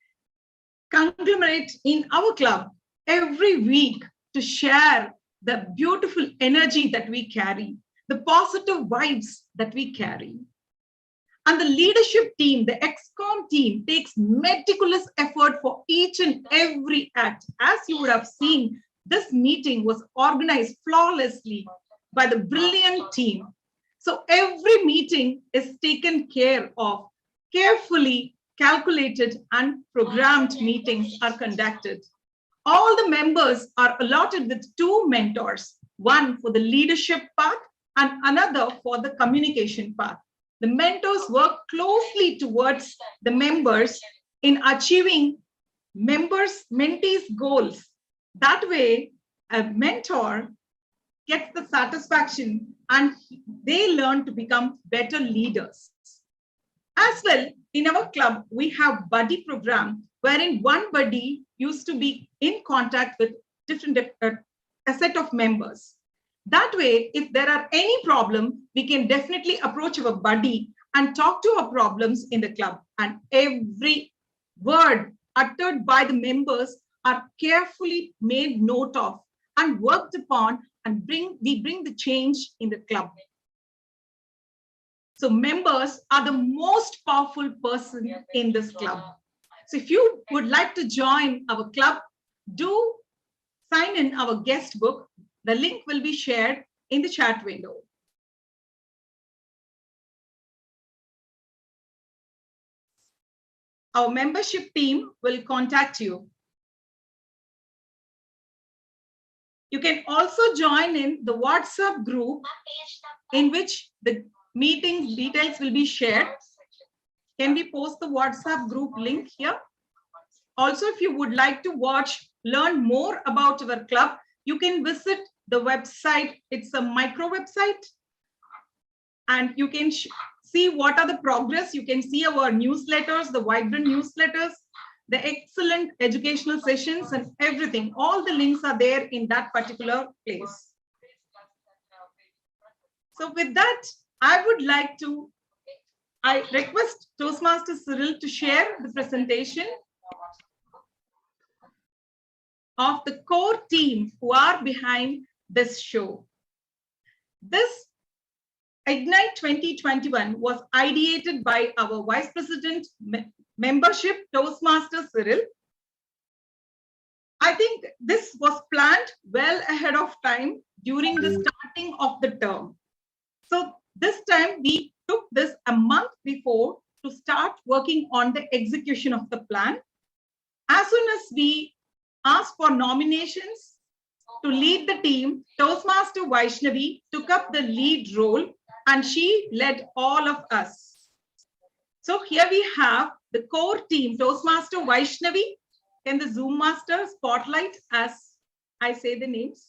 conglomerate in our club every week to share the beautiful energy that we carry, the positive vibes that we carry. And the leadership team, the ExCom team, takes meticulous effort for each and every act. As you would have seen, this meeting was organized flawlessly by the brilliant team. So every meeting is taken care of, carefully calculated and programmed meetings are conducted. All the members are allotted with 2 mentors, one for the leadership part and another for the communication part. The mentors work closely towards the members in achieving mentees' goals. That way, a mentor gets the satisfaction and they learn to become better leaders. As well, in our club, we have buddy program wherein one buddy used to be in contact with a set of members. That way, if there are any problem, we can definitely approach our buddy and talk to our problems in the club. And every word uttered by the members are carefully made note of and worked upon, and we bring the change in the club. So members are the most powerful person in this club. So if you would like to join our club, do sign in our guest book. The link will be shared in the chat window. Our membership team will contact you. You can also join in the WhatsApp group in which the meeting details will be shared. Can we post the WhatsApp group link here? Also, if you would like to learn more about our club, you can visit the website. It's a micro website. And you can see what are the progress. You can see our newsletters, the vibrant newsletters, the excellent educational sessions and everything. All the links are there in that particular place. So with that, I would like to I request Toastmaster Cyril to share the presentation of the core team who are behind this show. This Ignite 2021 was ideated by our Vice President Membership, Toastmaster Cyril. I think this was planned well ahead of time during the starting of the term. So this time we took this a month before to start working on the execution of the plan. As soon as we asked for nominations to lead the team, Toastmaster Vaishnavi took up the lead role and she led all of us. So here we have the core team, Toastmaster Vaishnavi. Can the Zoom master spotlight as I say the names?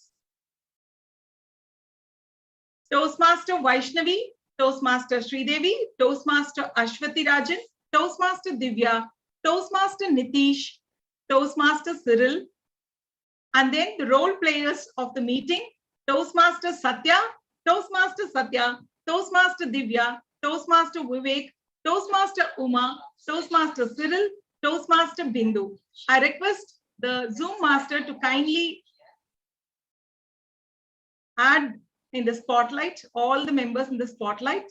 Toastmaster Vaishnavi, Toastmaster Sridevi, Toastmaster Ashwati Rajan, Toastmaster Divya, Toastmaster Nitish, Toastmaster Cyril, and then the role players of the meeting, Toastmaster Satya, Toastmaster Satya, Toastmaster Divya, Toastmaster Vivek, Toastmaster Uma, Toastmaster Cyril, Toastmaster Bindu. I request the Zoom master to kindly add in the spotlight, all the members in the spotlight.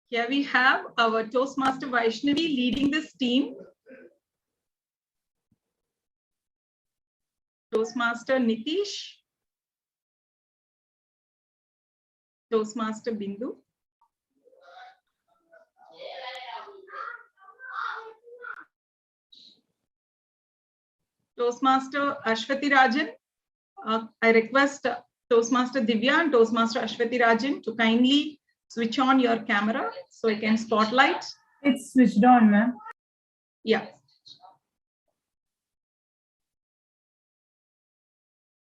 Here we have our Toastmaster Vaishnavi leading this team. Toastmaster Nitish. Toastmaster Bindu. Toastmaster Ashwati Rajan. I request Toastmaster Divya and Toastmaster Ashwati Rajan to kindly switch on your camera so I can spotlight. It's switched on, ma'am. Yeah.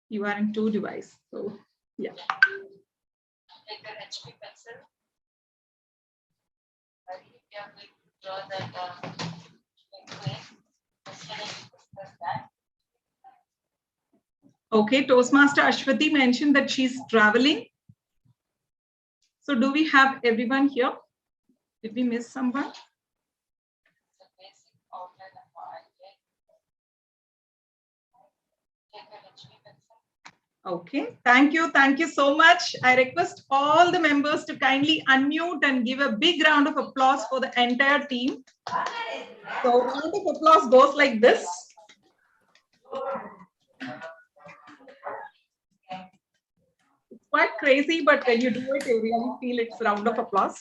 You are in two devices, so yeah. Take an HP pencil. You are going to draw that Okay, Toastmaster Ashwati mentioned that she's traveling. So do we have everyone here? Did we miss someone? Okay, thank you so much. I request all the members to kindly unmute and give a big round of applause for the entire team. So round of applause goes like this. It's quite crazy, but when you do it, you really feel it's a round of applause.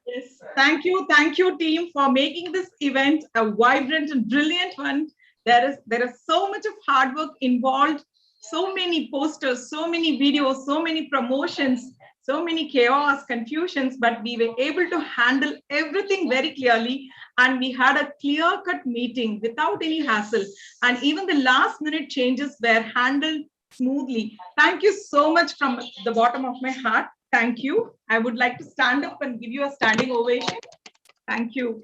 Yes, thank you team for making this event a vibrant and brilliant one. There is so much of hard work involved, so many posters, so many videos, so many promotions, so many chaos, confusions, but we were able to handle everything very clearly. And we had a clear-cut meeting without any hassle. And even the last minute changes were handled smoothly. Thank you so much from the bottom of my heart. Thank you. I would like to stand up and give you a standing ovation. Thank you.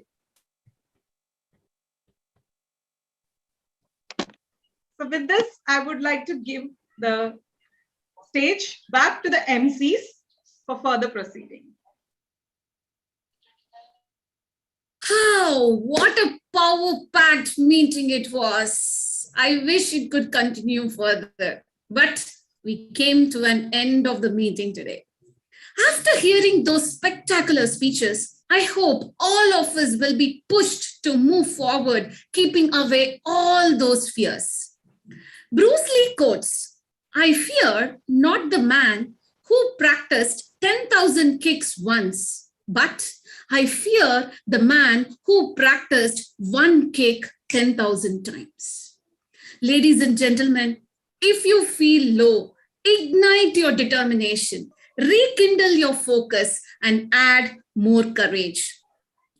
So with this, I would like to give the stage back to the MCs for further proceeding. Oh, what a power-packed meeting it was. I wish it could continue further, but we came to an end of the meeting today. After hearing those spectacular speeches, I hope all of us will be pushed to move forward, keeping away all those fears. Bruce Lee quotes, "I fear not the man who practiced 10,000 kicks once, but I fear the man who practiced one kick 10,000 times." Ladies and gentlemen, if you feel low, ignite your determination, rekindle your focus, and add more courage.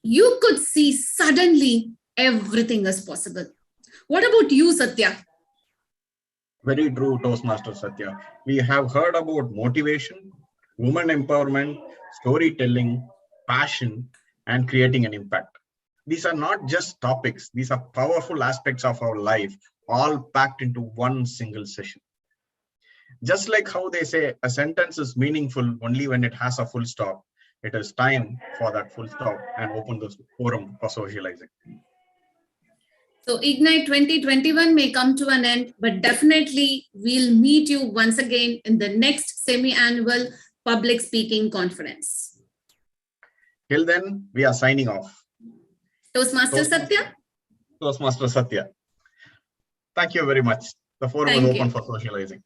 You could see suddenly everything is possible. What about you, Satya? Very true, Toastmaster Satya. We have heard about motivation, women empowerment, storytelling, passion, and creating an impact. These are not just topics. These are powerful aspects of our life, all packed into one single session. Just like how they say a sentence is meaningful only when it has a full stop, it is time for that full stop and open the forum for socializing. So Ignite 2021 may come to an end, but definitely we'll meet you once again in the next semi-annual public speaking conference. Till then, we are signing off. Toastmaster Satya? Toastmaster Satya. Thank you very much. The forum is open for socializing.